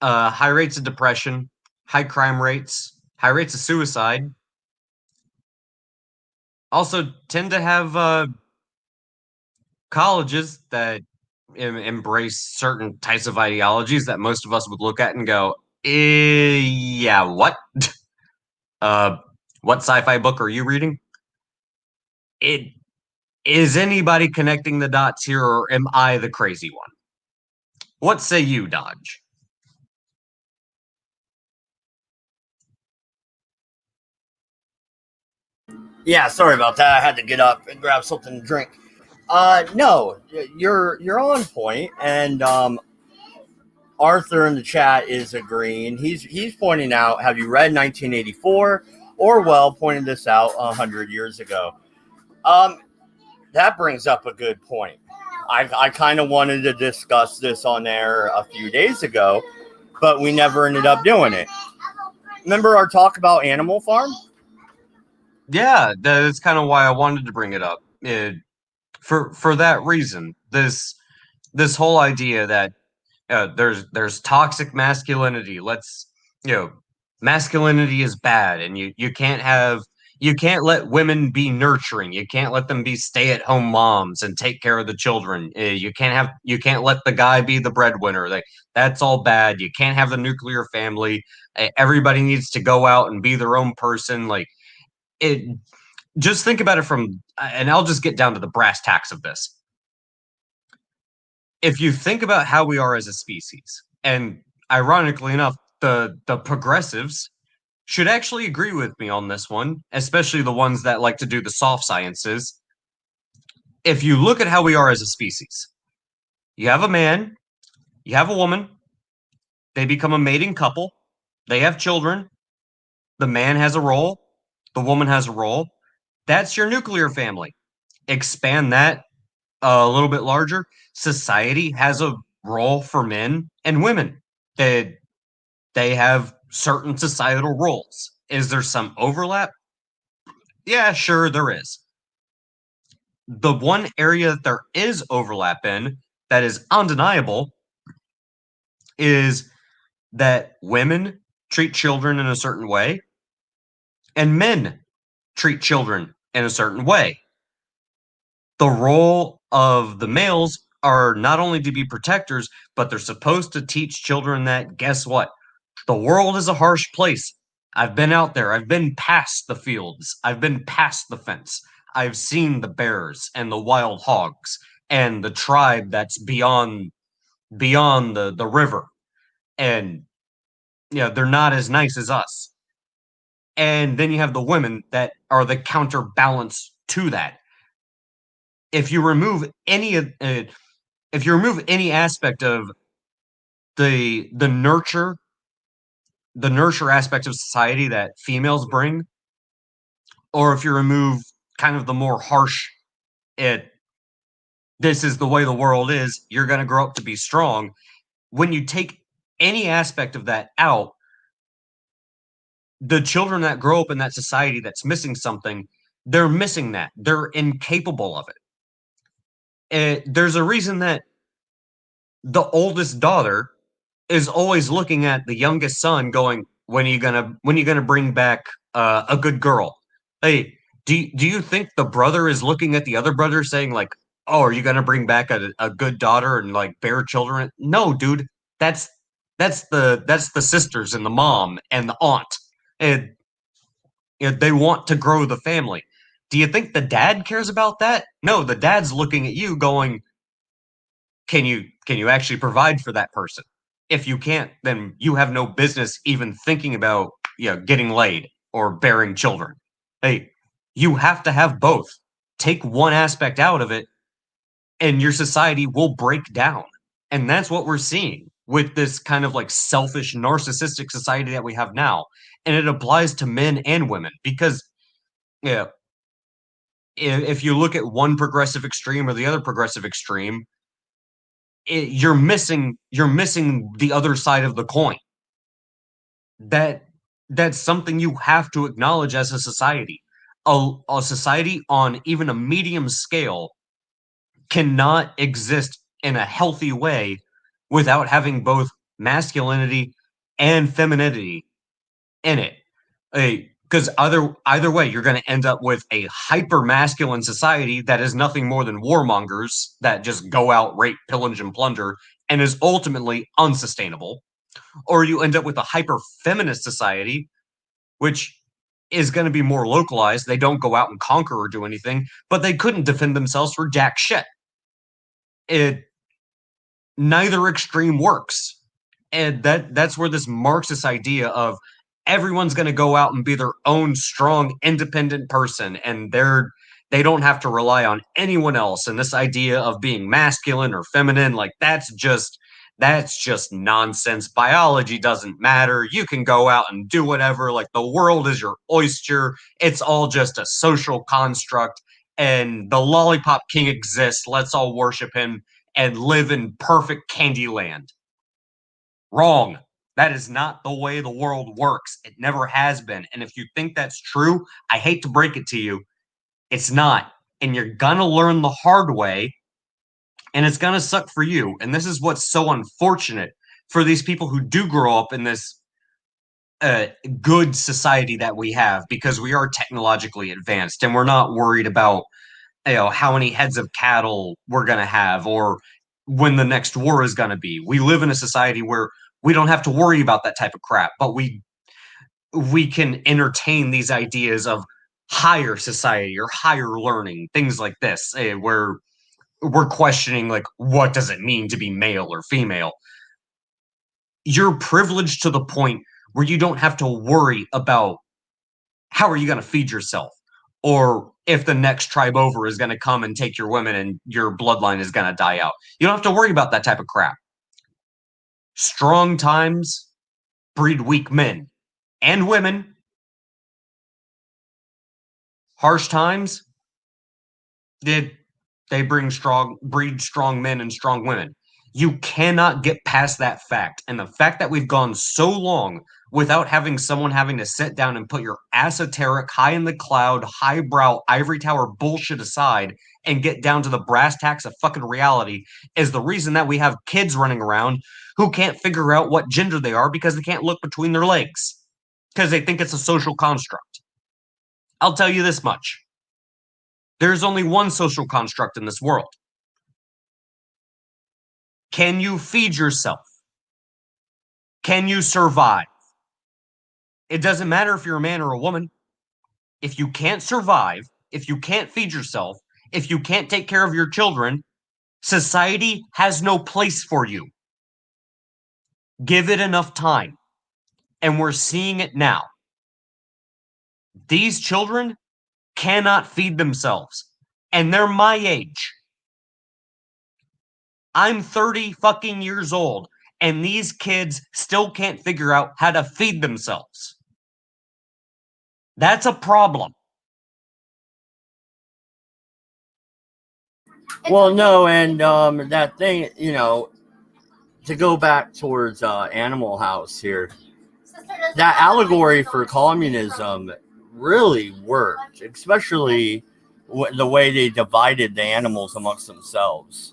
high rates of depression, high crime rates, high rates of suicide. Also tend to have colleges that embrace certain types of ideologies that most of us would look at and go, yeah, what? uh, what sci-fi book are you reading? It is anybody connecting the dots here, or am I the crazy one? What say you, Dodge? Yeah, sorry about that. I had to get up and grab something to drink. No, you're on point, and Arthur in the chat is agreeing. He's pointing out. Have you read 1984? Orwell pointed this out 100 years ago. Um, that brings up a good point. I kind of wanted to discuss this on air a few days ago, but we never ended up doing it. Remember our talk about Animal Farm? Yeah, that's kind of why I wanted to bring it up. For that reason, this whole idea that there's toxic masculinity. You know, masculinity is bad, and you can't let women be nurturing. You can't let them be stay-at-home moms and take care of the children. You can't let the guy be the breadwinner. That's all bad. You can't have the nuclear family. Everybody needs to go out and be their own person. Like it. Just think about it from, and I'll just get down to the brass tacks of this. If you think about how we are as a species, and ironically enough, the progressives should actually agree with me on this one, especially the ones that like to do the soft sciences. If you look at how we are as a species, you have a man, you have a woman, they become a mating couple, they have children, the man has a role, the woman has a role, That's your nuclear family. Expand that a little bit larger. Society has a role for men and women. They have certain societal roles. Is there some overlap? Yeah, sure, there is. The one area that there is overlap in that is undeniable is that women treat children in a certain way and men treat children in a certain way. The role of the males are not only to be protectors, but they're supposed to teach children that, guess what? The world is a harsh place. I've been out there. I've been past the fields. I've been past the fence. I've seen the bears and the wild hogs and the tribe that's beyond the river. And they're not as nice as us. And then you have the women that are the counterbalance to that. If you remove any aspect of the nurture aspect of society that females bring, or if you remove kind of the more harsh, it this is the way the world is, you're going to grow up to be strong. When you take any aspect of that out, the children that grow up in that society that's missing something, they're missing that. They're incapable of it. There's a reason that the oldest daughter is always looking at the youngest son going, when are you gonna bring back a good girl? Hey, do you think the brother is looking at the other brother saying like, oh, are you gonna bring back a good daughter and like bear children? No, dude. That's that's the sisters and the mom and the aunt. And they want to grow the family. Do you think the dad cares about that? No, the dad's looking at you going, can you actually provide for that person? If you can't, then you have no business even thinking about getting laid or bearing children. Hey, you have to have both. Take one aspect out of it and your society will break down. And that's what we're seeing with this kind of like selfish narcissistic society that we have now. And it applies to men and women because yeah, if you look at one progressive extreme or the other progressive extreme, you're missing the other side of the coin. That's something you have to acknowledge as a society. A society on even a medium scale cannot exist in a healthy way without having both masculinity and femininity in it. Because either way, you're going to end up with a hyper masculine society that is nothing more than warmongers that just go out, rape, pillage, and plunder, and is ultimately unsustainable. Or you end up with a hyper feminist society, which is going to be more localized. They don't go out and conquer or do anything, but they couldn't defend themselves for jack shit. Neither extreme works. And that's where this Marxist idea of everyone's going to go out and be their own strong independent person and they don't have to rely on anyone else, and this idea of being masculine or feminine, like that's just nonsense. Biology doesn't matter. You can go out and do whatever, like the world is your oyster. It's all just a social construct, and the lollipop king exists. Let's all worship him and live in perfect candy land. Wrong. That is not the way the world works. It never has been. And if you think that's true, I hate to break it to you, it's not. And you're going to learn the hard way, and it's going to suck for you. And this is what's so unfortunate for these people who do grow up in this good society that we have, because we are technologically advanced and we're not worried about how many heads of cattle we're going to have or when the next war is going to be. We live in a society where we don't have to worry about that type of crap, but we can entertain these ideas of higher society or higher learning, things like this, where we're questioning like, what does it mean to be male or female? You're privileged to the point where you don't have to worry about how are you going to feed yourself, or if the next tribe over is going to come and take your women and your bloodline is going to die out. You don't have to worry about that type of crap. Strong times breed weak men and women. Harsh times, they breed strong men and strong women. You cannot get past that fact. And the fact that we've gone so long without having someone having to sit down and put your esoteric, high in the cloud, highbrow, ivory tower bullshit aside and get down to the brass tacks of fucking reality is the reason that we have kids running around who can't figure out what gender they are because they can't look between their legs because they think it's a social construct. I'll tell you this much. There's only one social construct in this world. Can you feed yourself? Can you survive? It doesn't matter if you're a man or a woman. If you can't survive, if you can't feed yourself, if you can't take care of your children, society has no place for you. Give it enough time. And we're seeing it now. These children cannot feed themselves. And they're my age. I'm 30 fucking years old, and these kids still can't figure out how to feed themselves. That's a problem. Well, no, and that thing, to go back towards Animal House here, that allegory for communism really worked, especially the way they divided the animals amongst themselves.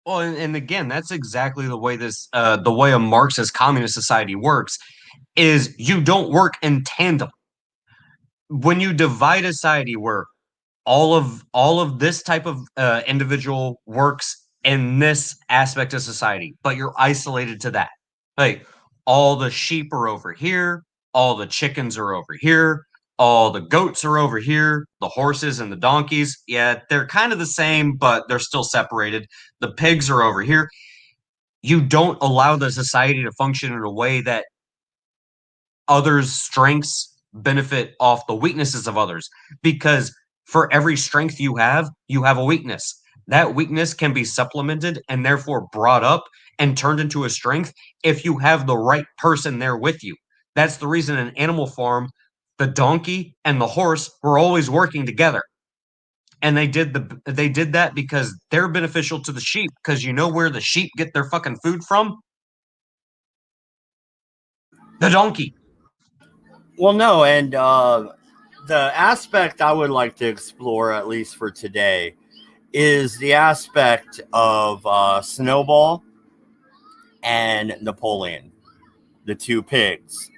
Well, and again, that's exactly the way the way a Marxist communist society works. Is you don't work in tandem. When you divide a society where all of this type of individual works in this aspect of society, but you're isolated to that. Like all the sheep are over here, all the chickens are over here, all the goats are over here, the horses and the donkeys, yeah, they're kind of the same, but they're still separated. The pigs are over here. You don't allow the society to function in a way that others' strengths benefit off the weaknesses of others, because for every strength you have a weakness. That weakness can be supplemented and therefore brought up and turned into a strength if you have the right person there with you. That's the reason in Animal Farm, the donkey and the horse were always working together. And they did that because they're beneficial to the sheep, because you know where the sheep get their fucking food from? The donkey. Well, no, and the aspect I would like to explore, at least for today, is the aspect of Snowball and Napoleon, the two pigs.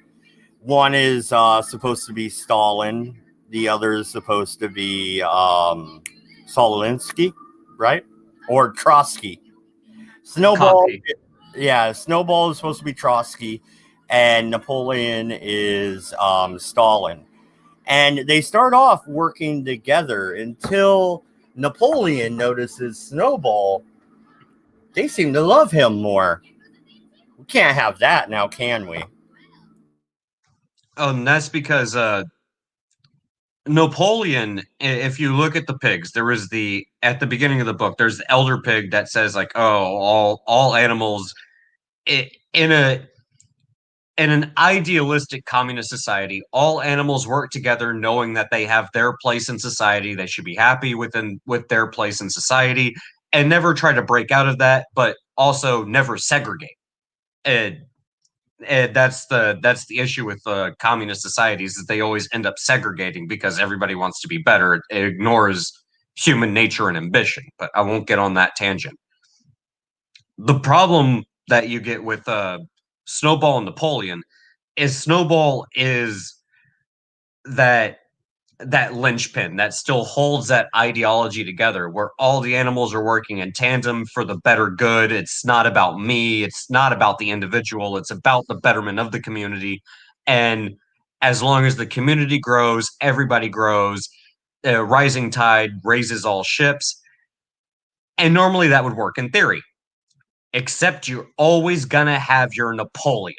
One is supposed to be Stalin. The other is supposed to be Solinsky, right? Or Trotsky. Snowball, Coffee. yeah, Snowball is supposed to be Trotsky, and Napoleon is Stalin. And they start off working together until Napoleon notices Snowball. They seem to love him more. We can't have that now, can we? That's because Napoleon, if you look at the pigs, there was at the beginning of the book, there's the elder pig that says like, oh, all animals in an idealistic communist society, all animals work together knowing that they have their place in society. They should be happy with their place in society and never try to break out of that, but also never segregate. And that's the issue with communist societies, is they always end up segregating because everybody wants to be better. It ignores human nature and ambition, but I won't get on that tangent. The problem that you get with Snowball and Napoleon is Snowball is that linchpin that still holds that ideology together, where all the animals are working in tandem for the better good. It's not about me. It's not about the individual. It's about the betterment of the community. And as long as the community grows, everybody grows. Rising tide raises all ships. And normally that would work in theory, except you're always going to have your Napoleon.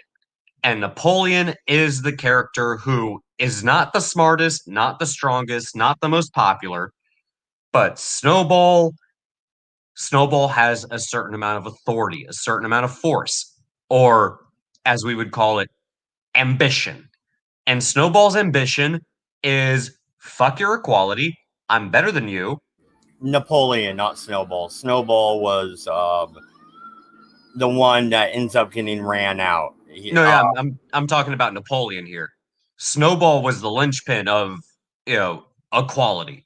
And Napoleon is the character who is not the smartest, not the strongest, not the most popular, but Snowball has a certain amount of authority, a certain amount of force, or as we would call it, ambition. And Snowball's ambition is fuck your equality. I'm better than you. Napoleon, not Snowball. Snowball was the one that ends up getting ran out. No, yeah, I'm talking about Napoleon here. Snowball was the linchpin of, equality.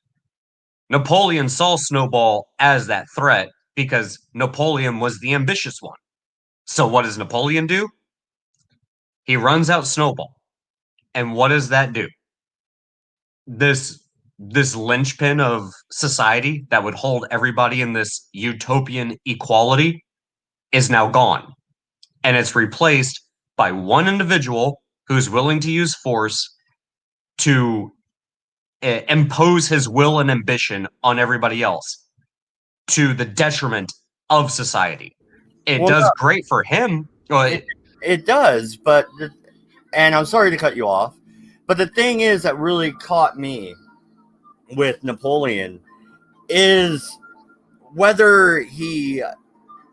Napoleon saw Snowball as that threat because Napoleon was the ambitious one. So what does Napoleon do? He runs out Snowball. And what does that do? This linchpin of society that would hold everybody in this utopian equality is now gone. And it's replaced by one individual who's willing to use force to impose his will and ambition on everybody else to the detriment of society. It Well, does great for him. it does, and I'm sorry to cut you off, but the thing is that really caught me with Napoleon is whether he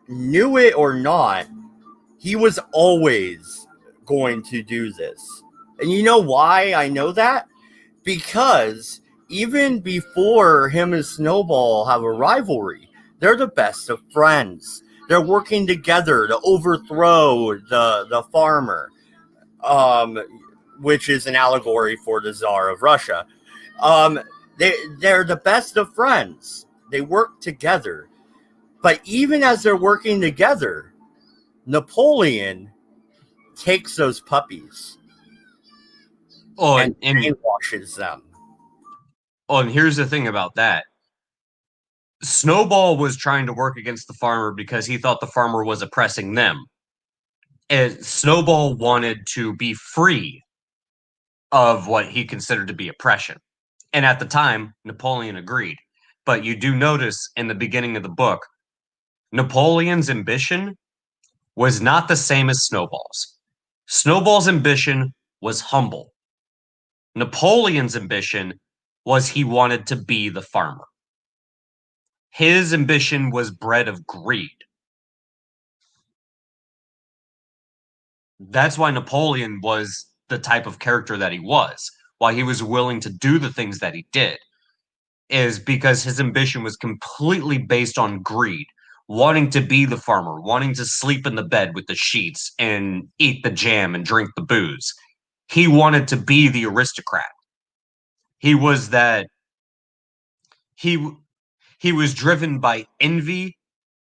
knew it or not, he was always going to do this. And you know why I know that? Because even before him and Snowball have a rivalry, they're the best of friends. They're working together to overthrow the farmer, which is an allegory for the Tsar of Russia. They're the best of friends. They work together. But even as they're working together, Napoleon takes those puppies and brainwashes them. And here's the thing about that. Snowball was trying to work against the farmer because he thought the farmer was oppressing them. And Snowball wanted to be free of what he considered to be oppression. And at the time, Napoleon agreed. But you do notice in the beginning of the book, Napoleon's ambition was not the same as Snowball's. Snowball's ambition was humble. Napoleon's ambition was he wanted to be the farmer. His ambition was bred of greed. That's why Napoleon was the type of character that he was, why he was willing to do the things that he did, is because his ambition was completely based on greed, wanting to be the farmer, wanting to sleep in the bed with the sheets and eat the jam and drink the booze. He wanted to be the aristocrat. He was that he was driven by envy,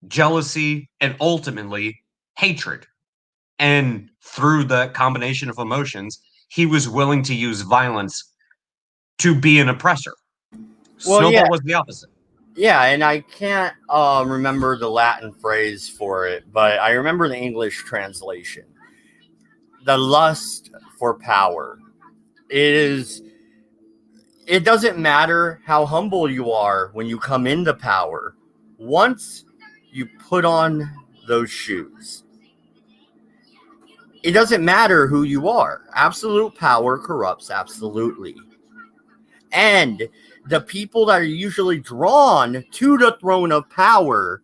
jealousy, and ultimately hatred. And through the combination of emotions, he was willing to use violence to be an oppressor. Well, Snowball was the opposite. Yeah, and I can't remember the Latin phrase for it, but I remember the English translation. The lust for power. It doesn't matter how humble you are when you come into power. Once you put on those shoes, it doesn't matter who you are. Absolute power corrupts absolutely. And the people that are usually drawn to the throne of power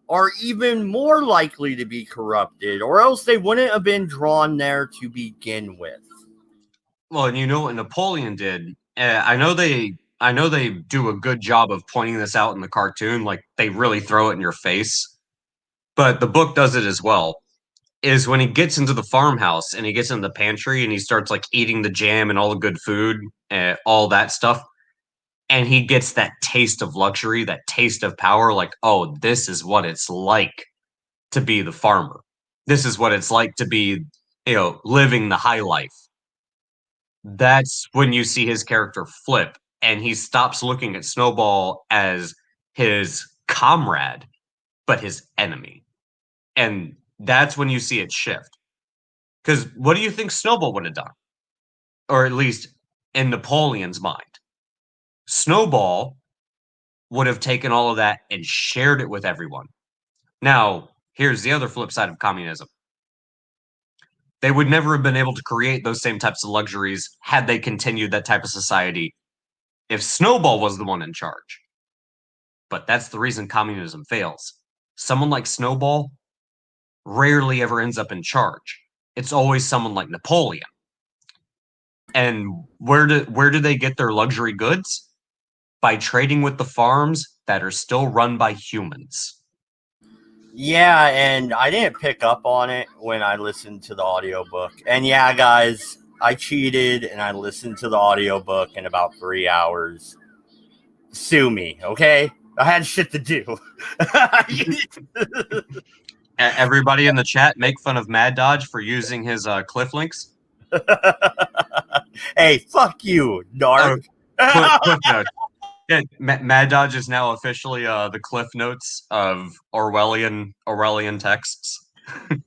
are even more likely to be corrupted, or else they wouldn't have been drawn there to begin with. Well, and you know what Napoleon did? I know they do a good job of pointing this out in the cartoon, like they really throw it in your face. But the book does it as well. Is when he gets into the farmhouse and he gets in the pantry and he starts like eating the jam and all the good food, all that stuff, and he gets that taste of luxury, that taste of power, like, oh, this is what it's like to be the farmer. This is what it's like to be, living the high life. That's when you see his character flip and he stops looking at Snowball as his comrade, but his enemy. And that's when you see it shift. Because what do you think Snowball would have done? Or at least in Napoleon's mind. Snowball would have taken all of that and shared it with everyone. Now, here's the other flip side of communism. They would never have been able to create those same types of luxuries had they continued that type of society if Snowball was the one in charge. But that's the reason communism fails. Someone like Snowball rarely ever ends up in charge. It's always someone like Napoleon. And where do they get their luxury goods? By trading with the farms that are still run by humans. Yeah, and I didn't pick up on it when I listened to the audiobook. And yeah, guys, I cheated and I listened to the audiobook in about 3 hours. Sue me, okay? I had shit to do. Everybody in the chat make fun of Mad Dodge for using his cliff links. Hey, fuck you, Dark. Cliff notes. Yeah, Mad Dodge is now officially the cliff notes of Orwellian texts. God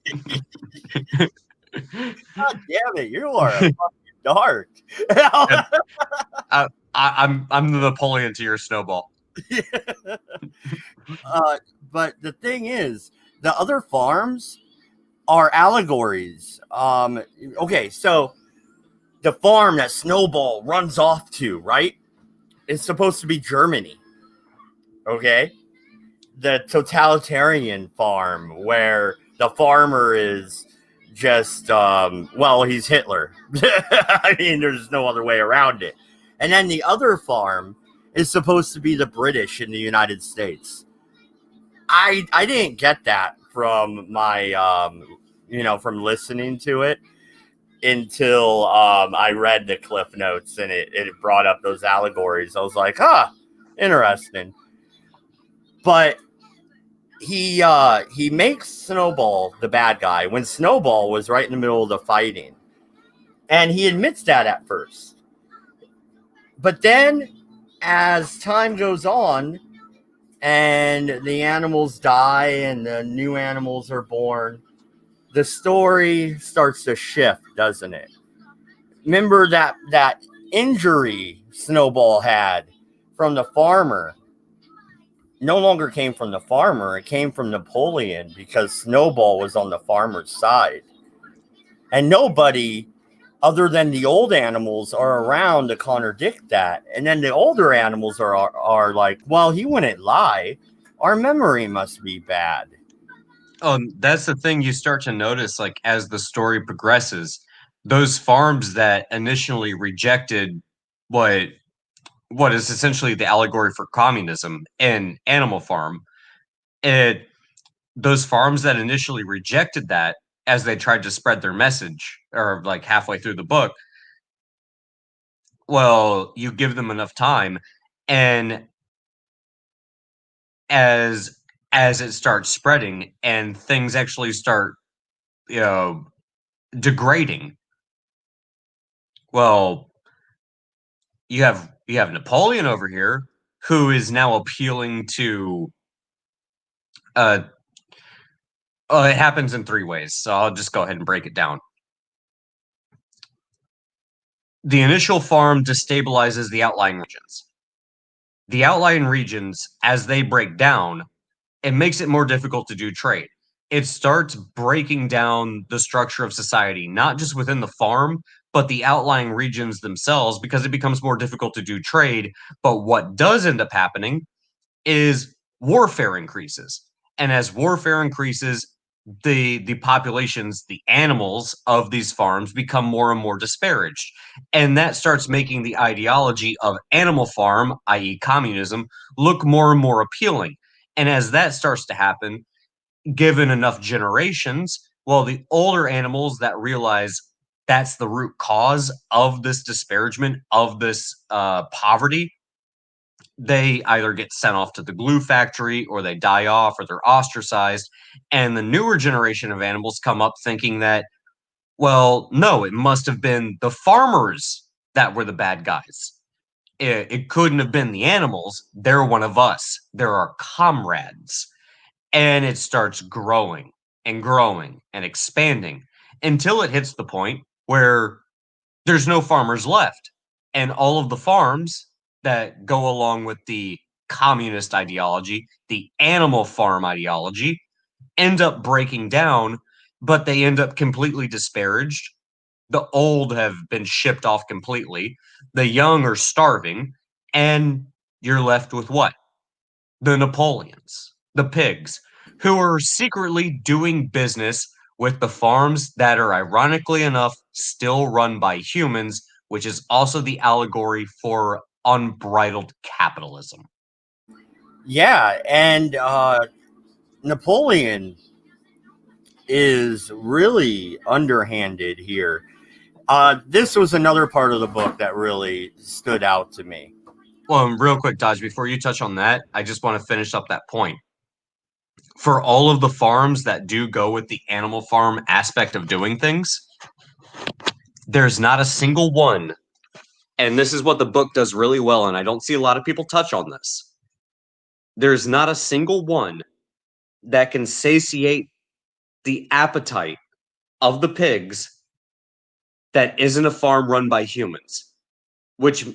damn it, you are a fucking Dark. I'm the Napoleon to your Snowball. But the thing is, the other farms are allegories. Okay, so the farm that Snowball runs off to, right? It's supposed to be Germany. Okay? The totalitarian farm where the farmer is just well, he's Hitler. I mean, there's no other way around it. And then the other farm is supposed to be the British in the United States. I didn't get that from my from listening to it until I read the cliff notes and it brought up those allegories. I was like, interesting. But he makes Snowball the bad guy when Snowball was right in the middle of the fighting. And he admits that at first. But then as time goes on and the animals die and the new animals are born, the story starts to shift, doesn't it? Remember that injury Snowball had from the farmer no longer came from the farmer. It came from Napoleon because Snowball was on the farmer's side. And nobody other than the old animals are around to contradict that. And then the older animals are like, well, he wouldn't lie. Our memory must be bad. That's the thing you start to notice, like, as the story progresses, those farms that initially rejected what is essentially the allegory for communism in Animal Farm, those farms that initially rejected that as they tried to spread their message, or like halfway through the book, well, you give them enough time, and as it starts spreading and things actually start, you know, degrading, well, you have Napoleon over here who is now appealing to it happens in 3 ways, so I'll just go ahead and break it down. The initial farm destabilizes the outlying regions. The outlying regions, as they break down, it makes it more difficult to do trade. It starts breaking down the structure of society, not just within the farm, but the outlying regions themselves, because it becomes more difficult to do trade. But what does end up happening is warfare increases. And as warfare increases, the populations, the animals of these farms become more and more disparaged. And that starts making the ideology of Animal Farm, i.e. communism, look more and more appealing. And as that starts to happen, given enough generations, well, the older animals that realize that's the root cause of this disparagement, of this poverty, they either get sent off to the glue factory or they die off or they're ostracized. And the newer generation of animals come up thinking that, well, no, it must have been the farmers that were the bad guys. It couldn't have been the animals. They're one of us. They're our comrades. And it starts growing and growing and expanding until it hits the point where there's no farmers left. And all of the farms that go along with the communist ideology, the Animal Farm ideology, end up breaking down, but they end up completely disparaged. The old have been shipped off completely. The young are starving. And you're left with what? The Napoleons, the pigs, who are secretly doing business with the farms that are, ironically enough, still run by humans which is also the allegory for unbridled capitalism. Yeah, and Napoleon is really underhanded here. This was another part of the book that really stood out to me. Well, real quick, Dodge, before you touch on that, I just want to finish up that point. For all of the farms that do go with the animal farm aspect of doing things, there's not a single one, and this is what the book does really well, and I don't see a lot of people touch on this. There's not a single one that can satiate the appetite of the pigs that isn't a farm run by humans, which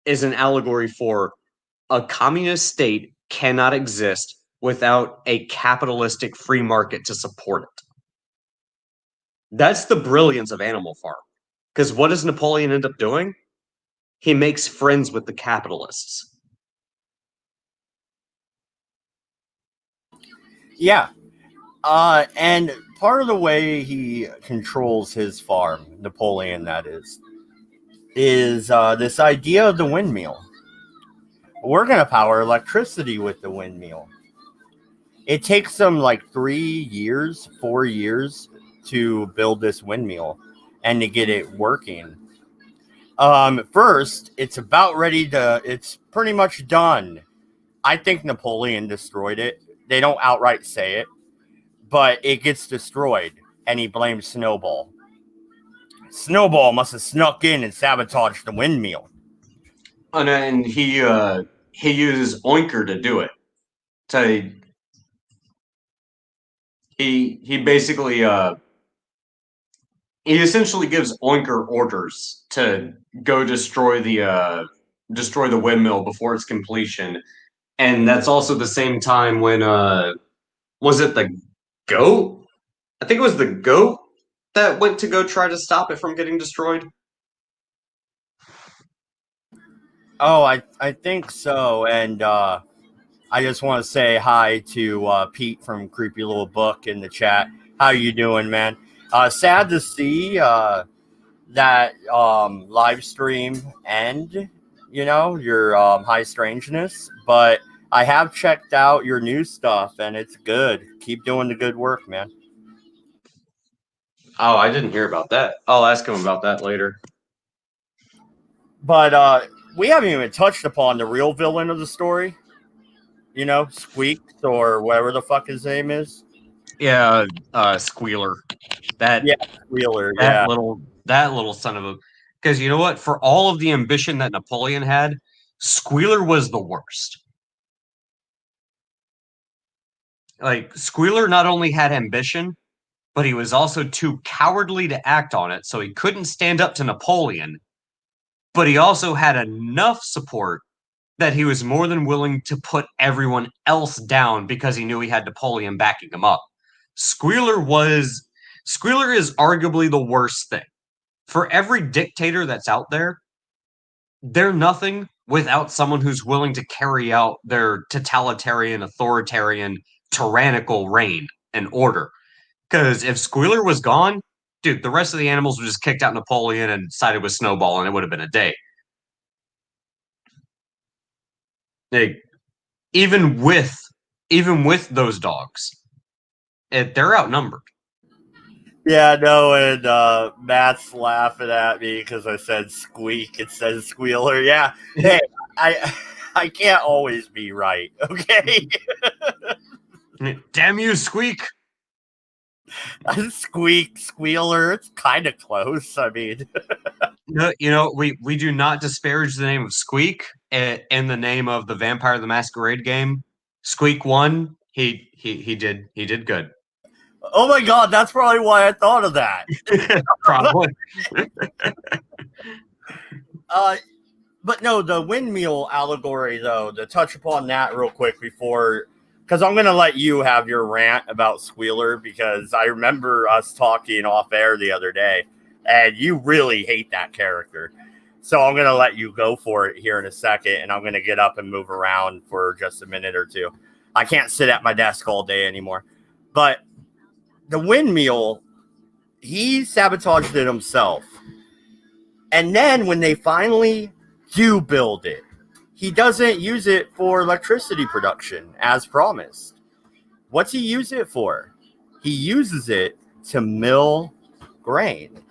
is an allegory for a communist state cannot exist without a capitalistic free market to support it. That's the brilliance of Animal Farm. Because what does Napoleon end up doing? He makes friends with the capitalists. Yeah. And part of the way he controls his farm, Napoleon that is this idea of the windmill. We're going to power electricity with the windmill. It takes them like 4 years to build this windmill and to get it working. First, it's pretty much done. I think Napoleon destroyed it. They don't outright say it, but it gets destroyed, and he blames Snowball. Snowball must have snuck in and sabotaged the windmill. And he uses Oinker to do it. He basically he essentially gives Oinker orders to go destroy the windmill before its completion, and that's also the same time when was it the goat? I think it was the goat that went to go try to stop it from getting destroyed. Oh, I think so, and I just want to say hi to Pete from Creepy Little Book in the chat. How you doing, man? Sad to see that live stream end, your high strangeness, but I have checked out your new stuff, and it's good. Keep doing the good work, man. Oh, I didn't hear about that. I'll ask him about that later. But we haven't even touched upon the real villain of the story. Squeaks or whatever the fuck his name is. Yeah, Squealer. Squealer. That little son of a. Because you know what? For all of the ambition that Napoleon had, Squealer was the worst. Like, Squealer not only had ambition, but he was also too cowardly to act on it, so he couldn't stand up to Napoleon. But he also had enough support that he was more than willing to put everyone else down because he knew he had Napoleon backing him up. Squealer is arguably the worst thing. For every dictator that's out there, they're nothing without someone who's willing to carry out their totalitarian, authoritarian, tyrannical reign and order. Because if Squealer was gone, dude, the rest of the animals would just kicked out Napoleon and sided with Snowball, and it would have been a day. Even with those dogs, they're outnumbered. Yeah, no, and Matt's laughing at me because I said squeak. It says Squealer. Yeah, hey, I can't always be right, okay? Damn you, Squeak! Squeak, Squealer, it's kind of close. I mean, no, we do not disparage the name of Squeak in the name of the Vampire the Masquerade game. Squeak won. He did good. Oh my god, that's probably why I thought of that. Probably. But no, the windmill allegory, though, to touch upon that real quick before, because I'm going to let you have your rant about Squealer, because I remember us talking off air the other day, and you really hate that character. So I'm going to let you go for it here in a second, and I'm going to get up and move around for just a minute or two. I can't sit at my desk all day anymore. But the windmill, he sabotaged it himself. And then when they finally do build it, he doesn't use it for electricity production as promised. What's he use it for? He uses it to mill grain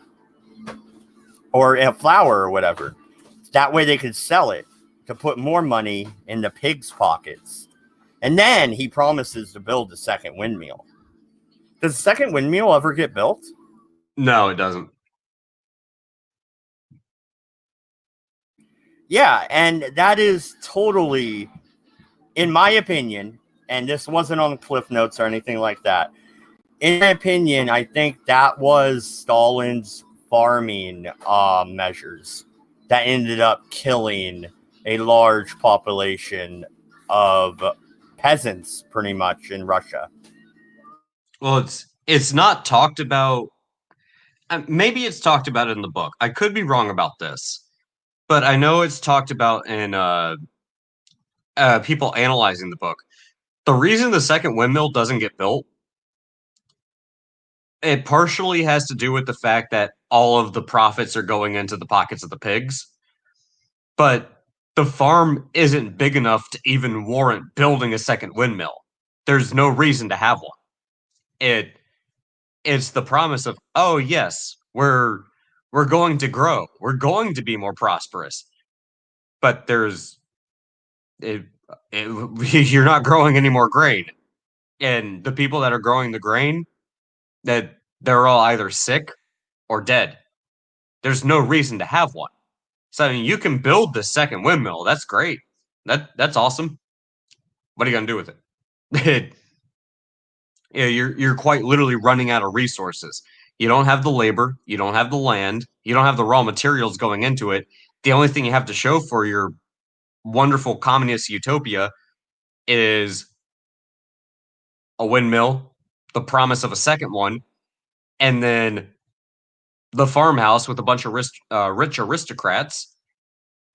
or flour or whatever. That way they could sell it to put more money in the pigs' pockets. And then he promises to build a second windmill. Does the second windmill ever get built? No, it doesn't. Yeah, and that is totally, in my opinion, and this wasn't on Cliff Notes or anything like that. In my opinion, I think that was Stalin's farming measures that ended up killing a large population of peasants, pretty much, in Russia. Well, it's not talked about. Maybe it's talked about in the book. I could be wrong about this, but I know it's talked about in people analyzing the book. The reason the second windmill doesn't get built, it partially has to do with the fact that all of the profits are going into the pockets of the pigs, but the farm isn't big enough to even warrant building a second windmill. There's no reason to have one. It's the promise of, oh yes, we're going to grow, we're going to be more prosperous, but you're not growing any more grain, and the people that are growing the grain, that they're all either sick or dead. There's no reason to have one. So I mean, you can build the second windmill. That's great. That's awesome. What are you gonna do with it? You're quite literally running out of resources. You don't have the labor, you don't have the land, you don't have the raw materials going into it. The only thing you have to show for your wonderful communist utopia is a windmill, the promise of a second one, and then the farmhouse with a bunch of rich aristocrats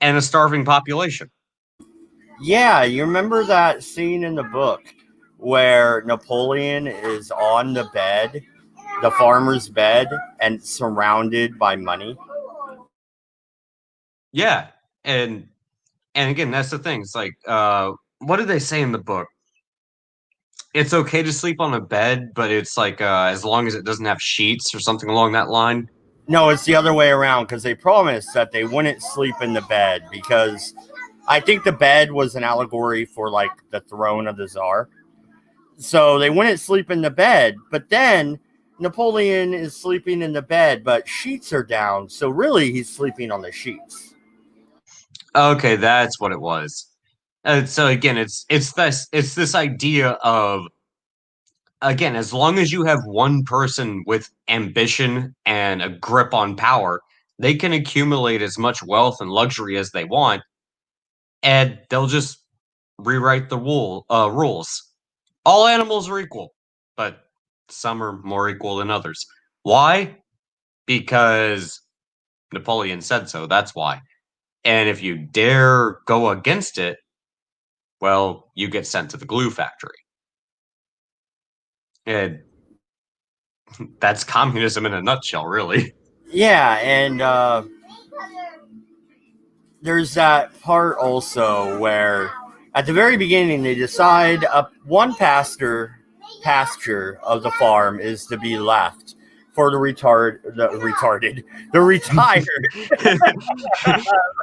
and a starving population. Yeah, you remember that scene in the book where Napoleon is on the bed, the farmer's bed, and surrounded by money? Yeah, and again, that's the thing. It's like, what did they say in the book? It's okay to sleep on a bed, but it's like as long as it doesn't have sheets or something along that line. No, it's the other way around because they promised that they wouldn't sleep in the bed because I think the bed was an allegory for like the throne of the czar. So they wouldn't sleep in the bed, but then Napoleon is sleeping in the bed, but sheets are down. So really, he's sleeping on the sheets. Okay, that's what it was. So again, it's this idea of, again, as long as you have one person with ambition and a grip on power, they can accumulate as much wealth and luxury as they want, and they'll just rewrite the rules. All animals are equal, but some are more equal than others. Why? Because Napoleon said so. That's why. And if you dare go against it, well, you get sent to the glue factory. And that's communism in a nutshell, really. Yeah, and there's that part also where at the very beginning they decide one pasture of the farm is to be left for the retired.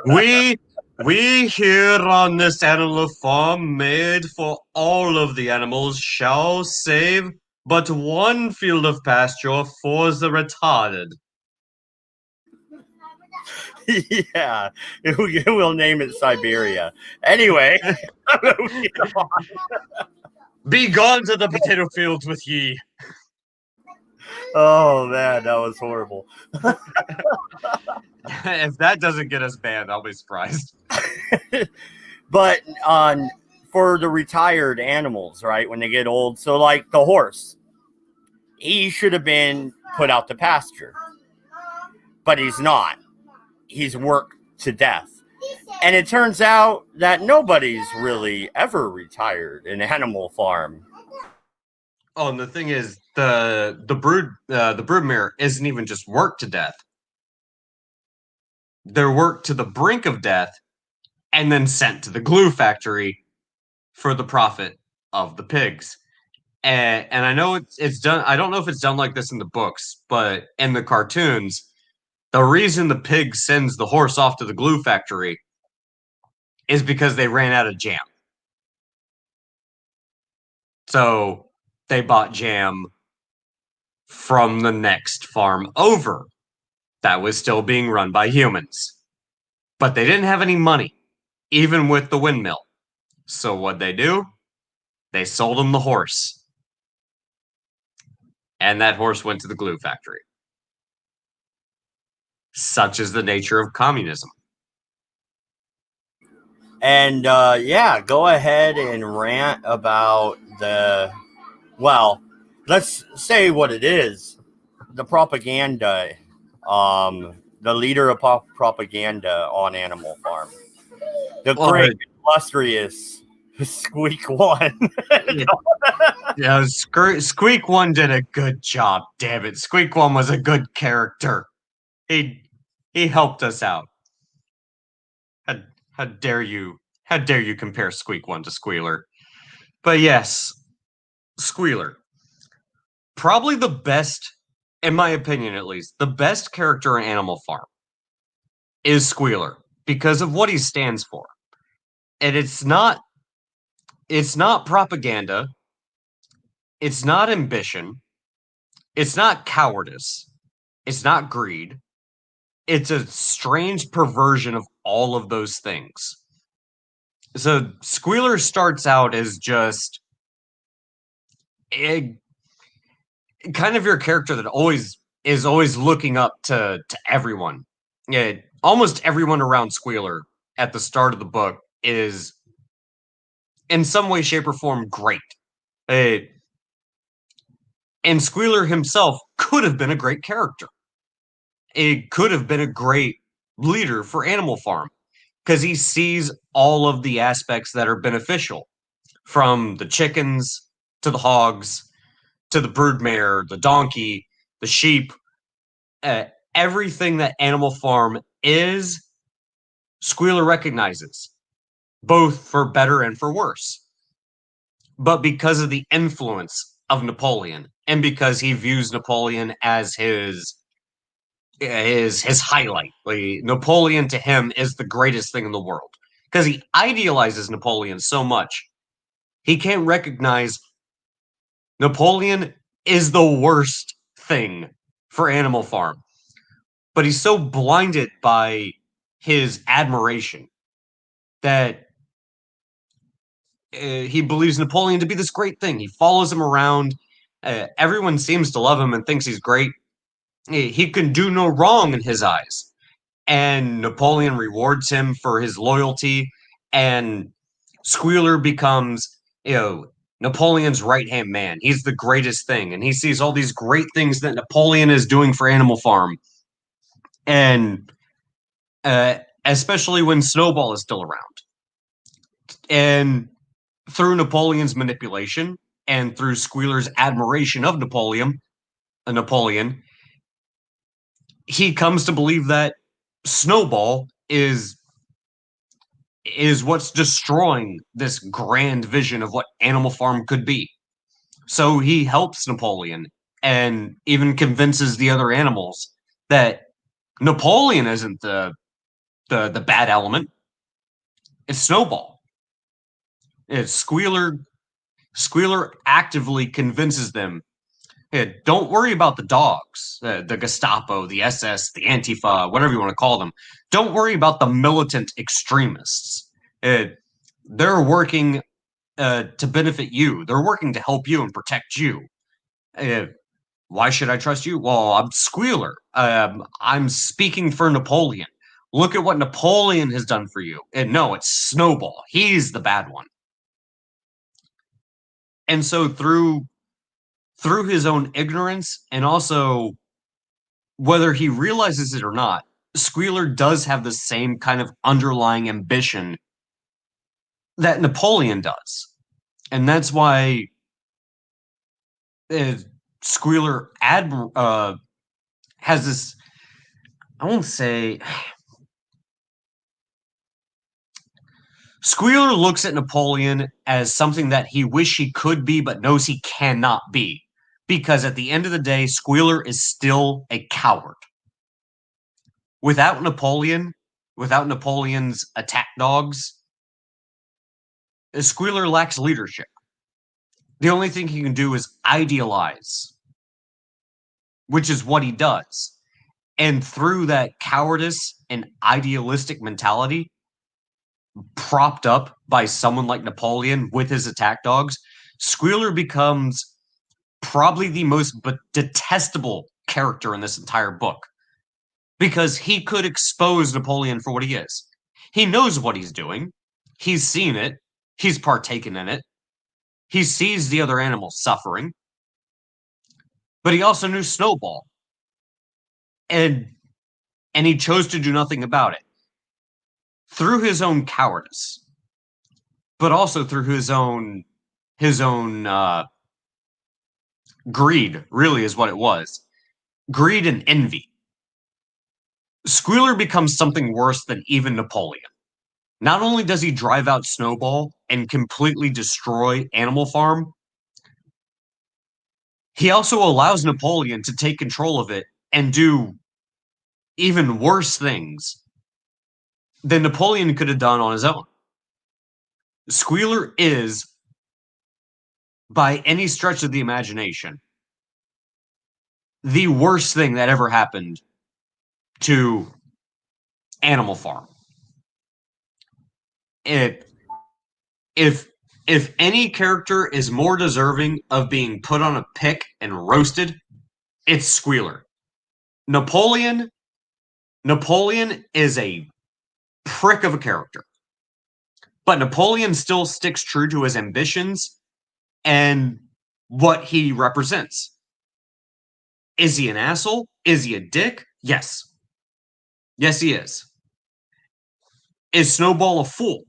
we here on this animal farm made for all of the animals shall save but one field of pasture for the retarded. Yeah, we'll name it Siberia. Anyway, be gone to the potato fields with ye. Oh man, that was horrible. If that doesn't get us banned, I'll be surprised. But for the retired animals, right, when they get old, so like the horse, he should have been put out to pasture, but he's not. He's worked to death. And it turns out that nobody's really ever retired in Animal Farm. Oh, and the thing is, the broodmare isn't even just worked to death. their work to the brink of death and then sent to the glue factory for the profit of the pigs. And I know it's done. I don't know if it's done like this in the books, but in the cartoons, the reason the pig sends the horse off to the glue factory is because they ran out of jam. So they bought jam from the next farm over that was still being run by humans. But they didn't have any money, even with the windmill. So what'd they do? They sold him the horse. And that horse went to the glue factory. Such is the nature of communism. And yeah, go ahead and rant about let's say what it is. The propaganda, the leader of propaganda on Animal Farm. The great, illustrious Squeak One. Yeah, Squeak One did a good job. Damn it, Squeak One was a good character. He helped us out. How dare you? How dare you compare Squeak One to Squealer? But yes, Squealer, probably the best, in my opinion at least, the best character in Animal Farm is Squealer because of what he stands for. And it's not propaganda, it's not ambition, it's not cowardice, it's not greed. It's a strange perversion of all of those things. So Squealer starts out as just a, kind of your character that always looking up to everyone. Yeah, almost everyone around Squealer at the start of the book is in some way, shape, or form great. Uh, and Squealer himself could have been a great character. It could have been a great leader for Animal Farm because he sees all of the aspects that are beneficial, from the chickens to the hogs to the broodmare, the donkey, the sheep, uh, everything that Animal Farm is, Squealer recognizes, both for better and for worse. But because of the influence of Napoleon, and because he views Napoleon as his highlight, like, Napoleon to him is the greatest thing in the world because he idealizes Napoleon so much, he can't recognize Napoleon is the worst thing for Animal Farm. But he's so blinded by his admiration that he believes Napoleon to be this great thing. He follows him around. Everyone seems to love him and thinks he's great. He can do no wrong in his eyes. And Napoleon rewards him for his loyalty. And Squealer becomes, Napoleon's right-hand man. He's the greatest thing. And he sees all these great things that Napoleon is doing for Animal Farm. And especially when Snowball is still around. And through Napoleon's manipulation and through Squealer's admiration of Napoleon, he comes to believe that Snowball is what's destroying this grand vision of what Animal Farm could be. So he helps Napoleon and even convinces the other animals that Napoleon isn't the bad element. It's Snowball. It's Squealer. Squealer actively convinces them, hey, don't worry about the dogs, the Gestapo, the SS, the Antifa, whatever you want to call them. Don't worry about the militant extremists. They're working to benefit you. They're working to help you and protect you. Why should I trust you? Well, I'm Squealer. I'm speaking for Napoleon. Look at what Napoleon has done for you. And no, it's Snowball. He's the bad one. And so through his own ignorance, and also whether he realizes it or not, Squealer does have the same kind of underlying ambition that Napoleon does. And that's why Squealer has this, I won't say, Squealer looks at Napoleon as something that he wishes he could be, but knows he cannot be. Because at the end of the day, Squealer is still a coward. Without Napoleon's attack dogs, Squealer lacks leadership. The only thing he can do is idealize, which is what he does. And through that cowardice and idealistic mentality, propped up by someone like Napoleon with his attack dogs, Squealer becomes probably the most detestable character in this entire book. Because he could expose Napoleon for what he is. He knows what he's doing. He's seen it. He's partaken in it. He sees the other animals suffering. But he also knew Snowball. And he chose to do nothing about it. Through his own cowardice. But also through his own greed, really is what it was. Greed and envy. Squealer becomes something worse than even Napoleon. Not only does he drive out Snowball and completely destroy Animal Farm, he also allows Napoleon to take control of it and do even worse things than Napoleon could have done on his own. Squealer is, by any stretch of the imagination, the worst thing that ever happened to Animal Farm. If any character is more deserving of being put on a pick and roasted, it's Squealer. Napoleon is a prick of a character. But Napoleon still sticks true to his ambitions and what he represents. Is he an asshole? Is he a dick? Yes. Yes, he is. Is Snowball a fool?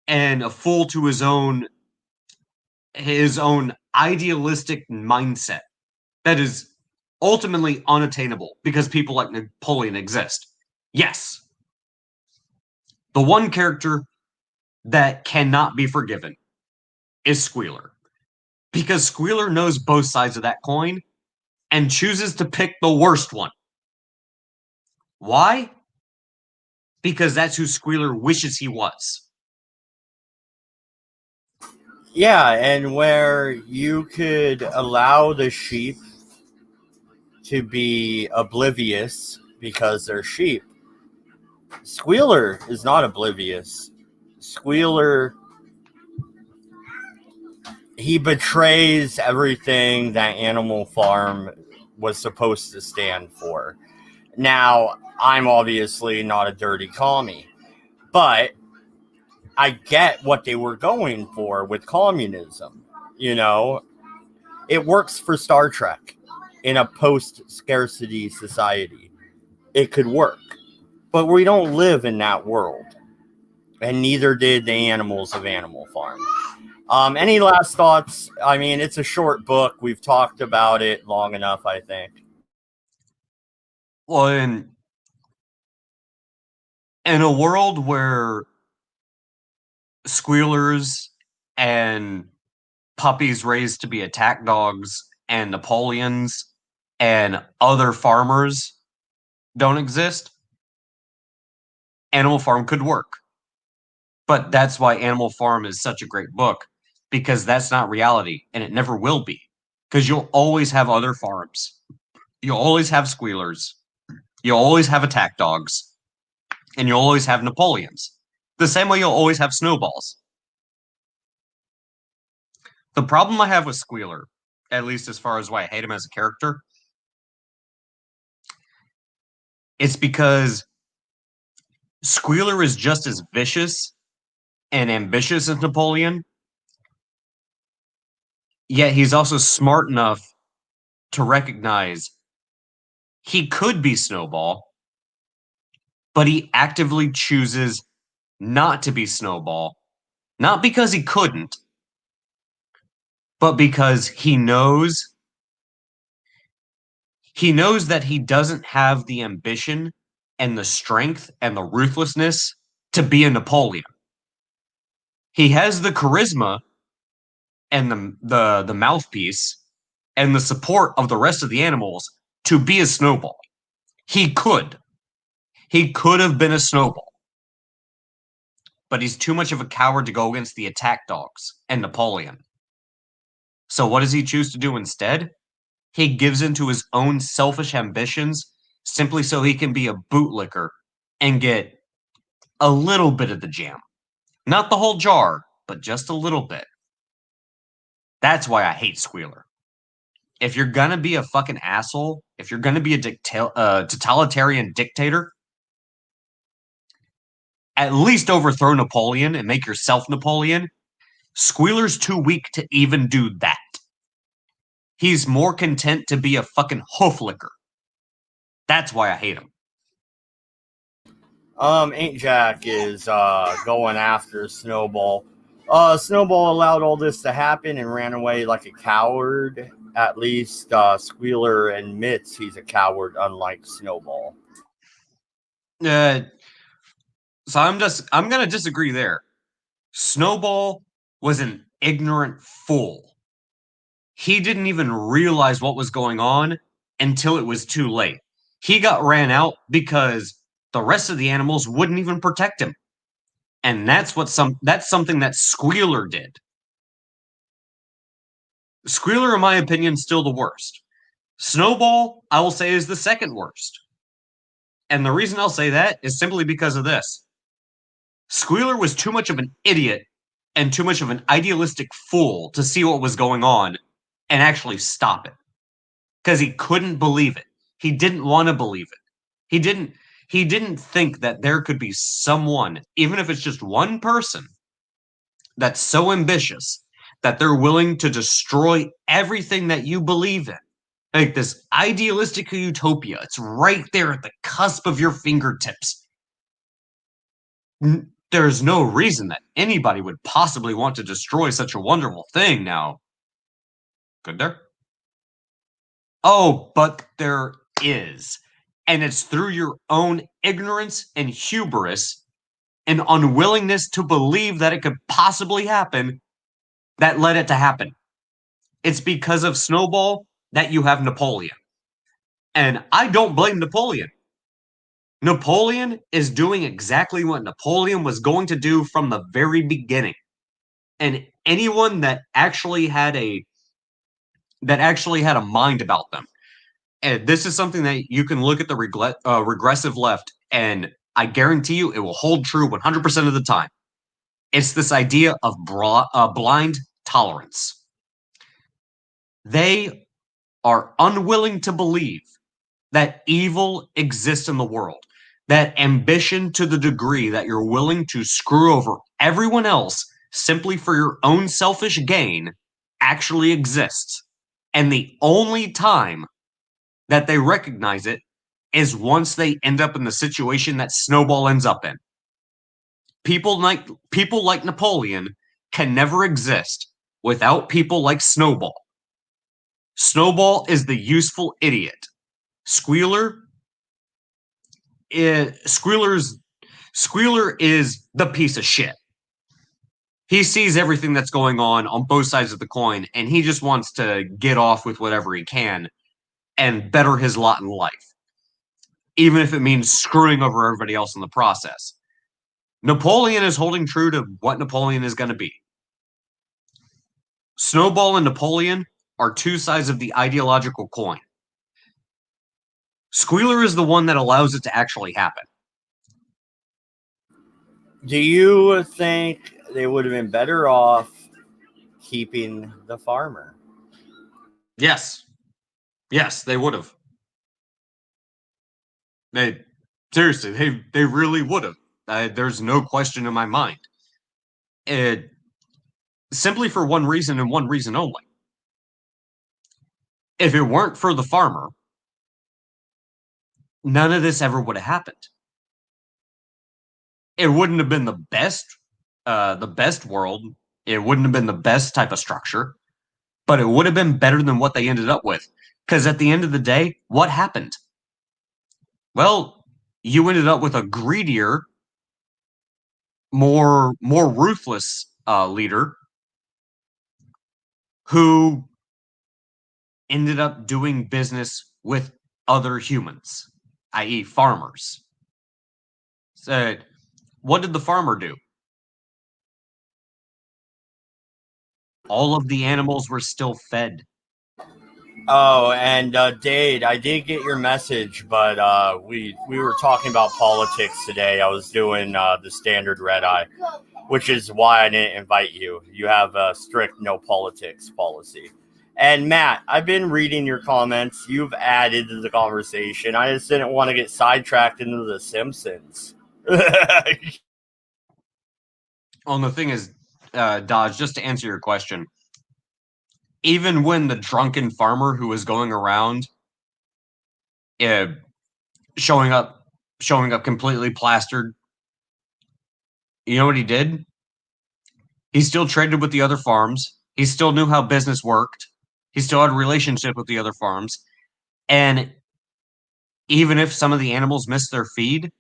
And a fool to his own idealistic mindset that is ultimately unattainable because people like Napoleon exist. Yes. The one character that cannot be forgiven is Squealer. Because Squealer knows both sides of that coin and chooses to pick the worst one. Why? Because that's who Squealer wishes he was. Yeah, and where you could allow the sheep to be oblivious because they're sheep, Squealer is not oblivious. Squealer, he betrays everything that Animal Farm was supposed to stand for. Now, I'm obviously not a dirty commie, but I get what they were going for with communism. You know, it works for Star Trek in a post-scarcity society. It could work, but we don't live in that world, and neither did the animals of Animal Farm. Any last thoughts? I mean, it's a short book. We've talked about it long enough, I think. Well, in a world where squealers and puppies raised to be attack dogs and Napoleons and other farmers don't exist, Animal Farm could work. But that's why Animal Farm is such a great book, because that's not reality, and it never will be. Because you'll always have other farms. You'll always have squealers. You'll always have attack dogs. And you'll always have Napoleons. The same way you'll always have snowballs. The problem I have with Squealer, at least as far as why I hate him as a character, it's because Squealer is just as vicious and ambitious as Napoleon, yet he's also smart enough to recognize he could be Snowball, but he actively chooses not to be Snowball, not because he couldn't, but because he knows that he doesn't have the ambition and the strength and the ruthlessness to be a Napoleon. He has the charisma and the mouthpiece and the support of the rest of the animals to be a Snowball. He could. He could have been a Snowball. But he's too much of a coward to go against the attack dogs and Napoleon. So what does he choose to do instead? He gives into his own selfish ambitions simply so he can be a bootlicker and get a little bit of the jam. Not the whole jar, but just a little bit. That's why I hate Squealer. If you're gonna be a fucking asshole, if you're gonna be a totalitarian dictator, at least overthrow Napoleon and make yourself Napoleon. Squealer's too weak to even do that. He's more content to be a fucking hooflicker. That's why I hate him. Ain't Jack is going after Snowball. Snowball allowed all this to happen and ran away like a coward. At least Squealer admits he's a coward, unlike Snowball. So I'm gonna disagree there. Snowball was an ignorant fool. He didn't even realize what was going on until it was too late. He got ran out because the rest of the animals wouldn't even protect him. And that's something that Squealer did. Squealer, in my opinion, still the worst. Snowball, I will say, is the second worst. And the reason I'll say that is simply because of this. Squealer was too much of an idiot and too much of an idealistic fool to see what was going on and actually stop it. Because he couldn't believe it. He didn't want to believe it. He didn't think that there could be someone, even if it's just one person, that's so ambitious that they're willing to destroy everything that you believe in. Like this idealistic utopia. It's right there at the cusp of your fingertips. There's no reason that anybody would possibly want to destroy such a wonderful thing now. Could there? Oh, but there is. And it's through your own ignorance and hubris and unwillingness to believe that it could possibly happen that led it to happen. It's because of Snowball that you have Napoleon. And I don't blame Napoleon. Napoleon is doing exactly what Napoleon was going to do from the very beginning. And anyone that actually had a mind about them. And this is something that you can look at the regressive left, and I guarantee you it will hold true 100% of the time. It's this idea of blind tolerance. They are unwilling to believe that evil exists in the world, that ambition to the degree that you're willing to screw over everyone else simply for your own selfish gain actually exists. And the only time that they recognize it is once they end up in the situation that Snowball ends up in. People like Napoleon can never exist without people like Snowball. Snowball is the useful idiot. Squealer is the piece of shit. He sees everything that's going on both sides of the coin, and he just wants to get off with whatever he can and better his lot in life, even if it means screwing over everybody else in the process. Napoleon is holding true to what Napoleon is going to be. Snowball and Napoleon are two sides of the ideological coin. Squealer is the one that allows it to actually happen. Do you think they would have been better off keeping the farmer? Yes. Yes, they would have. They really would have. There's no question in my mind. Simply for one reason and one reason only. If it weren't for the farmer, none of this ever would have happened. It wouldn't have been the best world. It wouldn't have been the best type of structure, but it would have been better than what they ended up with. Because at the end of the day, what happened? Well, you ended up with a greedier, more ruthless leader who ended up doing business with other humans, i.e., farmers. So, what did the farmer do? All of the animals were still fed. Oh, and Dade, I did get your message, but we were talking about politics today. I was doing the standard Redeye, which is why I didn't invite you. You have a strict no politics policy. And Matt, I've been reading your comments. You've added to the conversation. I just didn't want to get sidetracked into The Simpsons. Well, the thing is, Dodge, just to answer your question, even when the drunken farmer who was going around showing up completely plastered, you know what he did? He still traded with the other farms. He still knew how business worked. He still had a relationship with the other farms. And even if some of the animals missed their feed,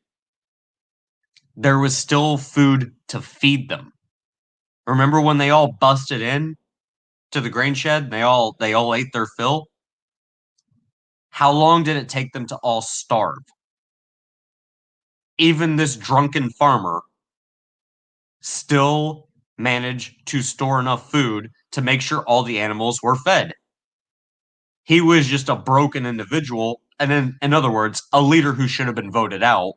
there was still food to feed them. Remember when they all busted in to the grain shed and they all ate their fill? How long did it take them to all starve? Even this drunken farmer still managed to store enough food to make sure all the animals were fed. He was just a broken individual, and in other words, a leader who should have been voted out.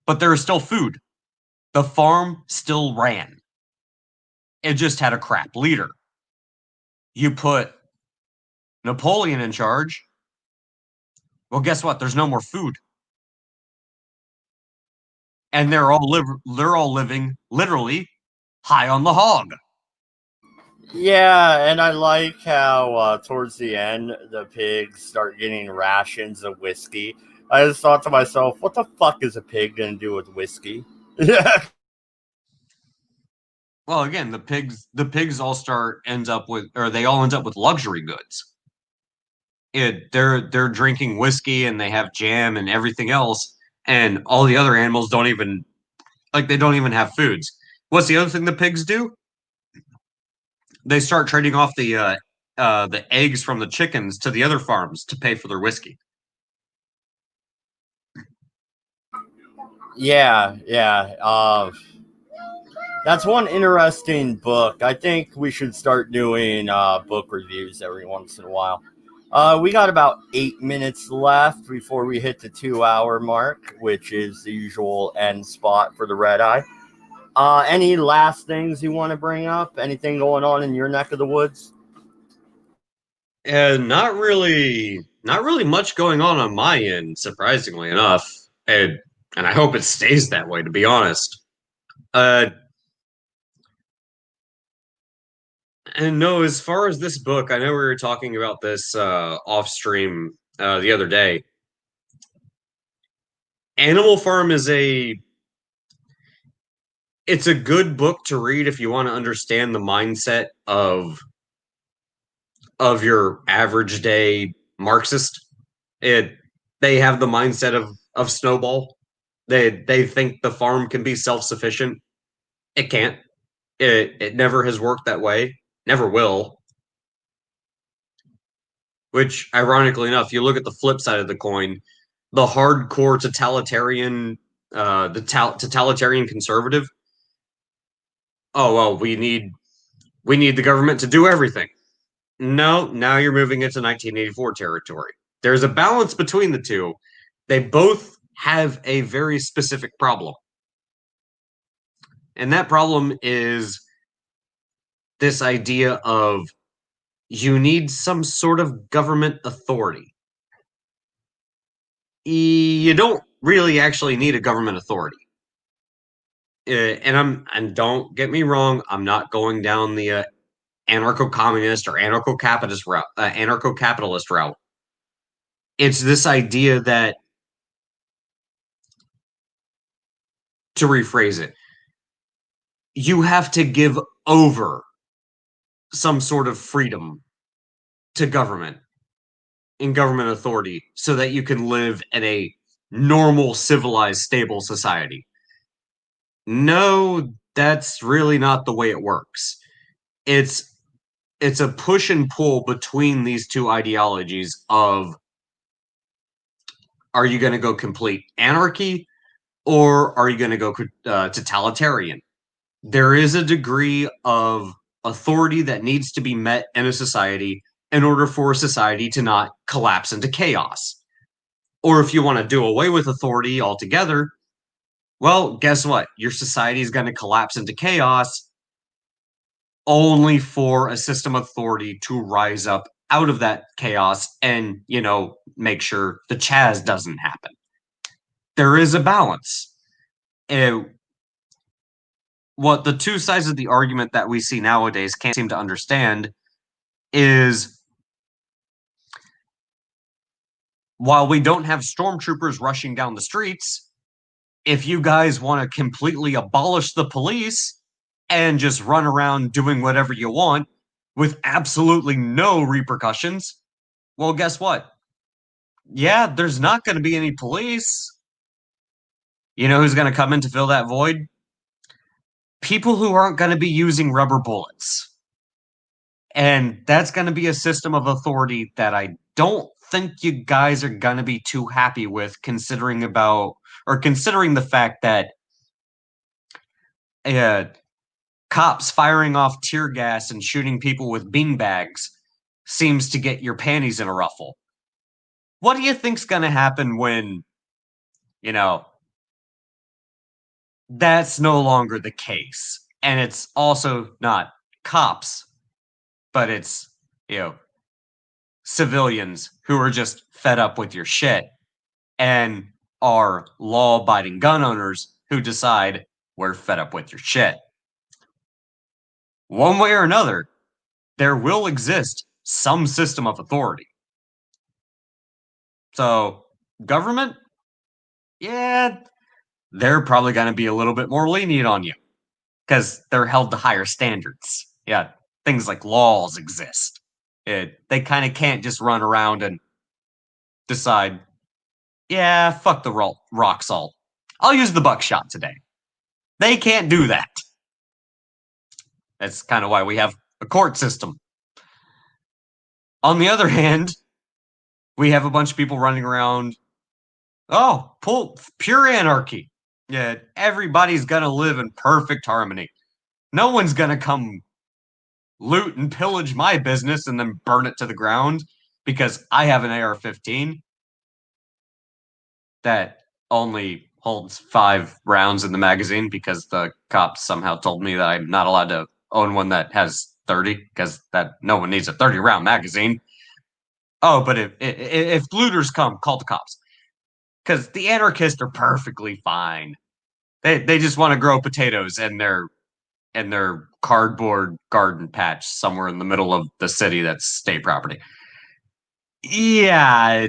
But there is still food. The farm still ran. It just had a crap leader. You put Napoleon in charge, well, guess what? There's no more food. And they're all living literally high on the hog. Yeah, and I like how towards the end the pigs start getting rations of whiskey. I just thought to myself, what the fuck is a pig gonna do with whiskey? Well, again, the pigs all end up with luxury goods. They're drinking whiskey and they have jam and everything else, and all the other animals don't even have foods. What's the other thing the pigs do? They start trading off the eggs from the chickens to the other farms to pay for their whiskey. Yeah. That's one interesting book. I think we should start doing book reviews every once in a while. We got about 8 minutes left before we hit the 2 hour mark, which is the usual end spot for the Redeye. Any last things you want to bring up? Anything going on in your neck of the woods? Not really much going on my end, surprisingly enough. And I hope it stays that way, to be honest. And no, as far as this book, I know we were talking about this off stream the other day. Animal Farm it's a good book to read if you want to understand the mindset of your average day Marxist. They have the mindset of Snowball. They think the farm can be self-sufficient. It can't. It never has worked that way. Never will. Which, ironically enough, you look at the flip side of the coin, the hardcore totalitarian, totalitarian conservative. Oh well, we need the government to do everything. No, now you're moving into 1984 territory. There's a balance between the two. They both have a very specific problem. And that problem is this idea of you need some sort of government authority. You don't really actually need a government authority. And don't get me wrong, I'm not going down the anarcho-communist or anarcho-capitalist route. It's this idea that, to rephrase it, you have to give over some sort of freedom to government and government authority so that you can live in a normal, civilized, stable society. No, that's really not the way it works. It's a push and pull between these two ideologies of, are you going to go complete anarchy or are you going to go totalitarian? There is a degree of authority that needs to be met in a society in order for a society to not collapse into chaos. Or if you want to do away with authority altogether, well, guess what? Your society is going to collapse into chaos only for a system of authority to rise up out of that chaos and, make sure the Chaz doesn't happen. There is a balance. What the two sides of the argument that we see nowadays can't seem to understand is, while we don't have stormtroopers rushing down the streets, if you guys want to completely abolish the police and just run around doing whatever you want with absolutely no repercussions, well, guess what? Yeah, there's not going to be any police. You know who's going to come in to fill that void? People who aren't going to be using rubber bullets. And that's going to be a system of authority that I don't think you guys are going to be too happy with, considering the fact that cops firing off tear gas and shooting people with beanbags seems to get your panties in a ruffle. What do you think's going to happen when, that's no longer the case? And it's also not cops, but it's, civilians who are just fed up with your shit and are law-abiding gun owners who decide, we're fed up with your shit. One way or another, there will exist some system of authority. So, government, yeah, they're probably going to be a little bit more lenient on you because they're held to higher standards. Yeah, things like laws exist. They kind of can't just run around and decide, yeah, fuck the rock salt. I'll use the buckshot today. They can't do that. That's kind of why we have a court system. On the other hand, we have a bunch of people running around, pure anarchy. Yeah, everybody's going to live in perfect harmony. No one's going to come loot and pillage my business and then burn it to the ground because I have an AR-15 that only holds 5 rounds in the magazine because the cops somehow told me that I'm not allowed to own one that has 30 because that no one needs a 30-round magazine. Oh, but if looters come, call the cops. Because the anarchists are perfectly fine. They just want to grow potatoes in their cardboard garden patch somewhere in the middle of the city that's state property. Yeah,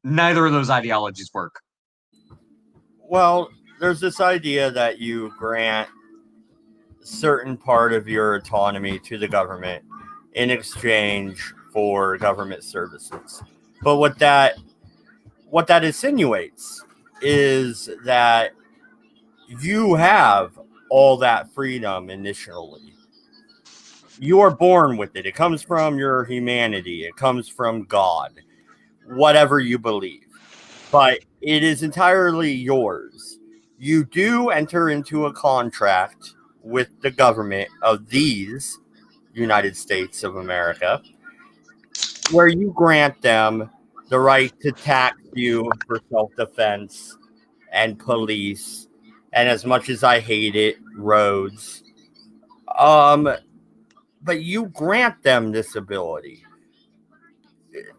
neither of those ideologies work. Well, there's this idea that you grant certain part of your autonomy to the government in exchange for government services. But what that insinuates is that you have all that freedom initially. You're born with it. It comes from your humanity. It comes from God, whatever you believe. But it is entirely yours. You do enter into a contract with the government of these United States of America, where you grant them the right to tax you for self-defense and police, and as much as I hate it, roads. But you grant them this ability.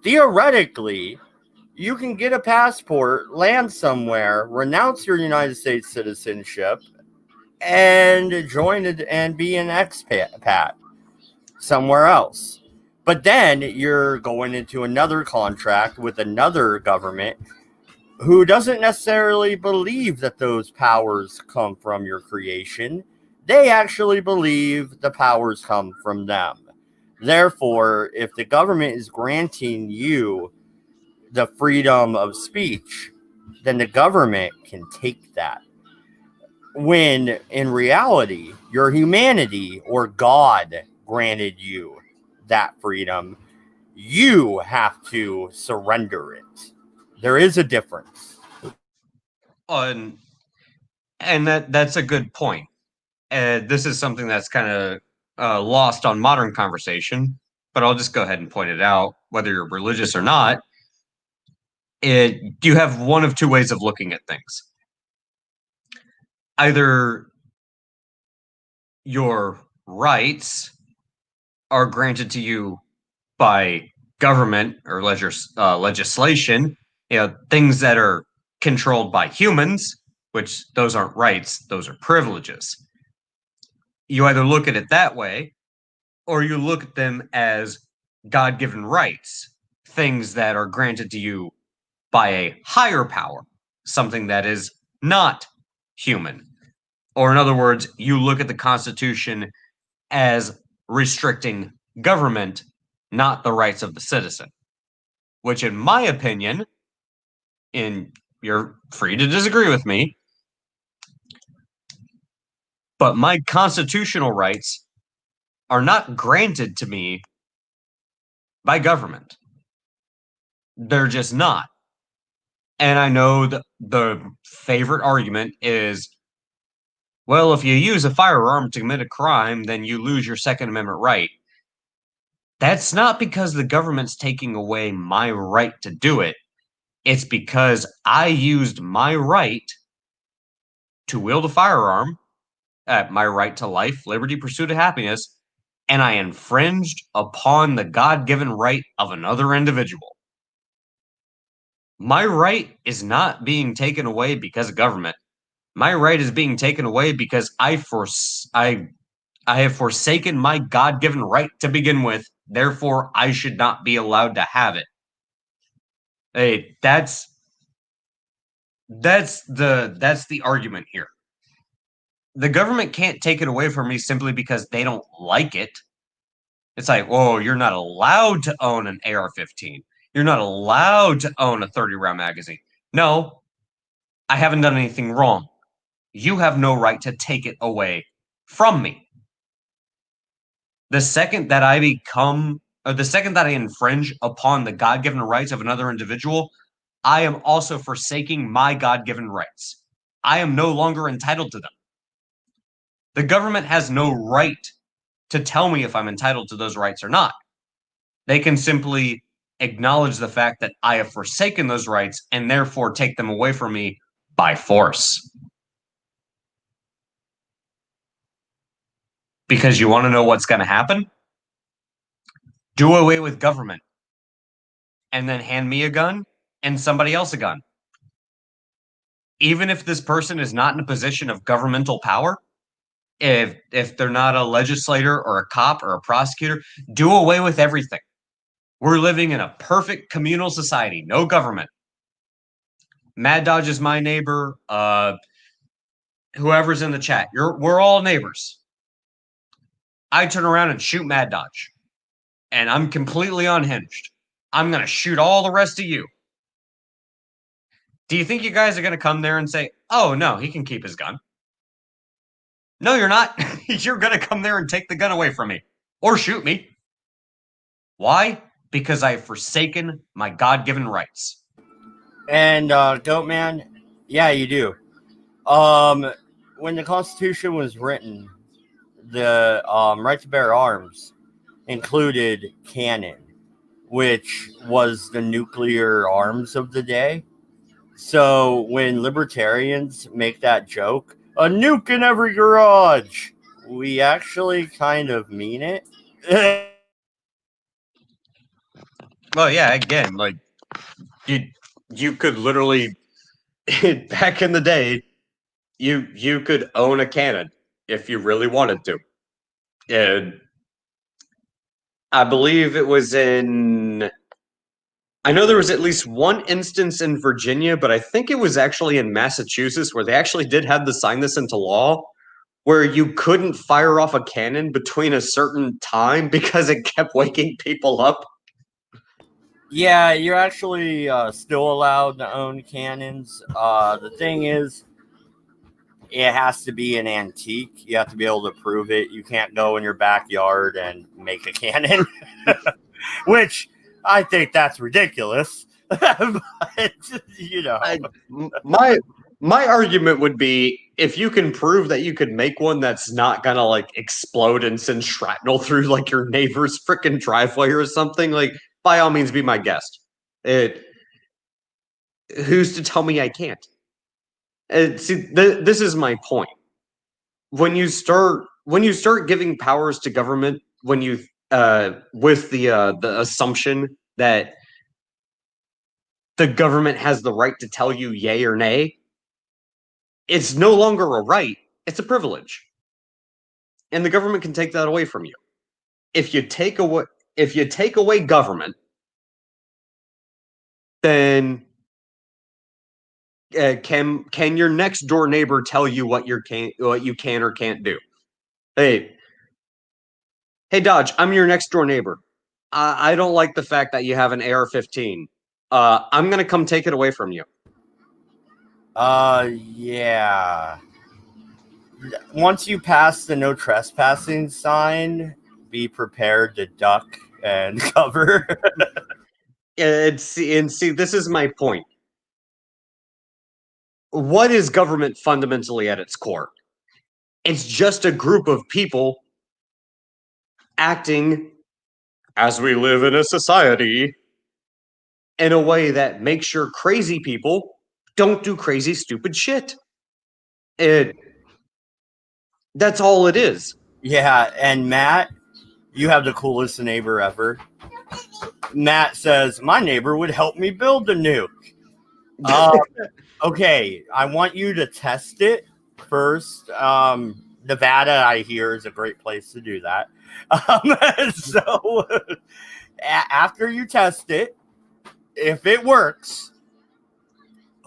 Theoretically, you can get a passport, land somewhere, renounce your United States citizenship, and join it and be an expat somewhere else. But then you're going into another contract with another government who doesn't necessarily believe that those powers come from your creation. They actually believe the powers come from them. Therefore, if the government is granting you the freedom of speech, then the government can take that. when in reality, your humanity or God granted you that freedom. You have to surrender it. There is a difference. And that's a good point. This is something that's kind of lost on modern conversation, but I'll just go ahead and point it out. Whether you're religious or not, you have one of two ways of looking at things. Either your rights are granted to you by government or legislation, things that are controlled by humans, which those aren't rights, those are privileges. You either look at it that way, or you look at them as God-given rights, things that are granted to you by a higher power, something that is not human. Or in other words, you look at the Constitution as restricting government, not the rights of the citizen. Which, in my opinion, and you're free to disagree with me, but my constitutional rights are not granted to me by government. They're just not. And I know the favorite argument is, well, if you use a firearm to commit a crime, then you lose your Second Amendment right. That's not because the government's taking away my right to do it. It's because I used my right to wield a firearm, my right to life, liberty, pursuit of happiness, and I infringed upon the God-given right of another individual. My right is not being taken away because of government. My right is being taken away because I have forsaken my God-given right to begin with. Therefore, I should not be allowed to have it. Hey, that's the argument here. The government can't take it away from me simply because they don't like it. It's like, whoa, you're not allowed to own an AR-15. You're not allowed to own a 30-round magazine. No, I haven't done anything wrong. You have no right to take it away from me. The second that I infringe upon the God-given rights of another individual, I am also forsaking my God-given rights. I am no longer entitled to them. The government has no right to tell me if I'm entitled to those rights or not. They can simply acknowledge the fact that I have forsaken those rights and therefore take them away from me by force. Because you want to know what's going to happen? Do away with government and then hand me a gun and somebody else a gun. Even if this person is not in a position of governmental power, if they're not a legislator or a cop or a prosecutor, do away with everything. We're living in a perfect communal society, no government. Mad Dodge is my neighbor. Whoever's in the chat, we're all neighbors. I turn around and shoot Mad Dodge, and I'm completely unhinged. I'm going to shoot all the rest of you. Do you think you guys are going to come there and say, oh, no, he can keep his gun? No, you're not. You're going to come there and take the gun away from me or shoot me. Why? Because I've forsaken my God-given rights. And Goat Man, yeah, you do. When the Constitution was written, the right to bear arms included cannon, which was the nuclear arms of the day. So when libertarians make that joke, a nuke in every garage, we actually kind of mean it. Well, yeah, again, like you could literally back in the day, you could own a cannon if you really wanted to. And I believe it was I know there was at least one instance in Virginia, but I think it was actually in Massachusetts where they actually did have to sign this into law, where you couldn't fire off a cannon between a certain time because it kept waking people up. Yeah, you're actually still allowed to own cannons. The thing is, it has to be an antique. You have to be able to prove it. You can't go in your backyard and make a cannon, which I think that's ridiculous. But, you know, My argument would be if you can prove that you could make one that's not gonna like explode and send shrapnel through like your neighbor's freaking driveway or something, like by all means be my guest. Who's to tell me I can't? This is my point. When you start giving powers to government, when you with the assumption that the government has the right to tell you yay or nay, it's no longer a right, it's a privilege. And the government can take that away from you. If you take away government, then can your next door neighbor tell you what you can or can't do? Hey, Dodge, I'm your next door neighbor. I don't like the fact that you have an AR-15. I'm gonna come take it away from you. Yeah. Once you pass the no trespassing sign, be prepared to duck and cover. And see, this is my point. What is government fundamentally at its core? It's just a group of people acting as we live in a society in a way that makes sure crazy people don't do crazy, stupid shit. That's all it is. Yeah, and Matt, you have the coolest neighbor ever. Matt says, my neighbor would help me build the nuke. Okay, I want you to test it first. Nevada, I hear, is a great place to do that. So after you test it, if it works,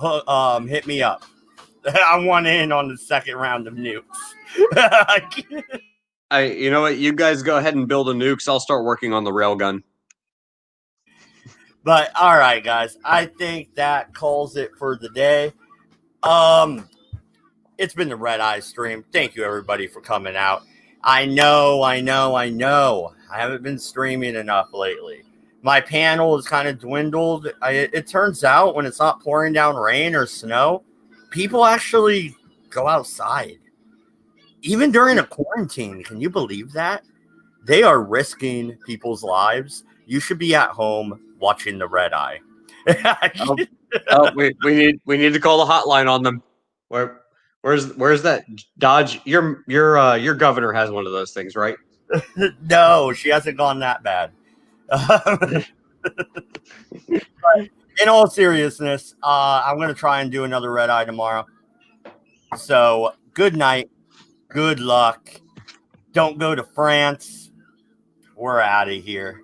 hit me up. I want in on the second round of nukes. You know what? You guys go ahead and build a nukes. I'll start working on the railgun. But all right, guys, I think that calls it for the day. It's been the Redeye stream. Thank you, everybody, for coming out. I know. I haven't been streaming enough lately. My panel has kind of dwindled. It turns out when it's not pouring down rain or snow, people actually go outside. Even during a quarantine, can you believe that? They are risking people's lives. You should be at home watching the Redeye. We need to call the hotline on them. Where's that Dodge? Your governor has one of those things, right? No, she hasn't gone that bad. But in all seriousness, I'm going to try and do another Redeye tomorrow. So good night. Good luck. Don't go to France. We're out of here.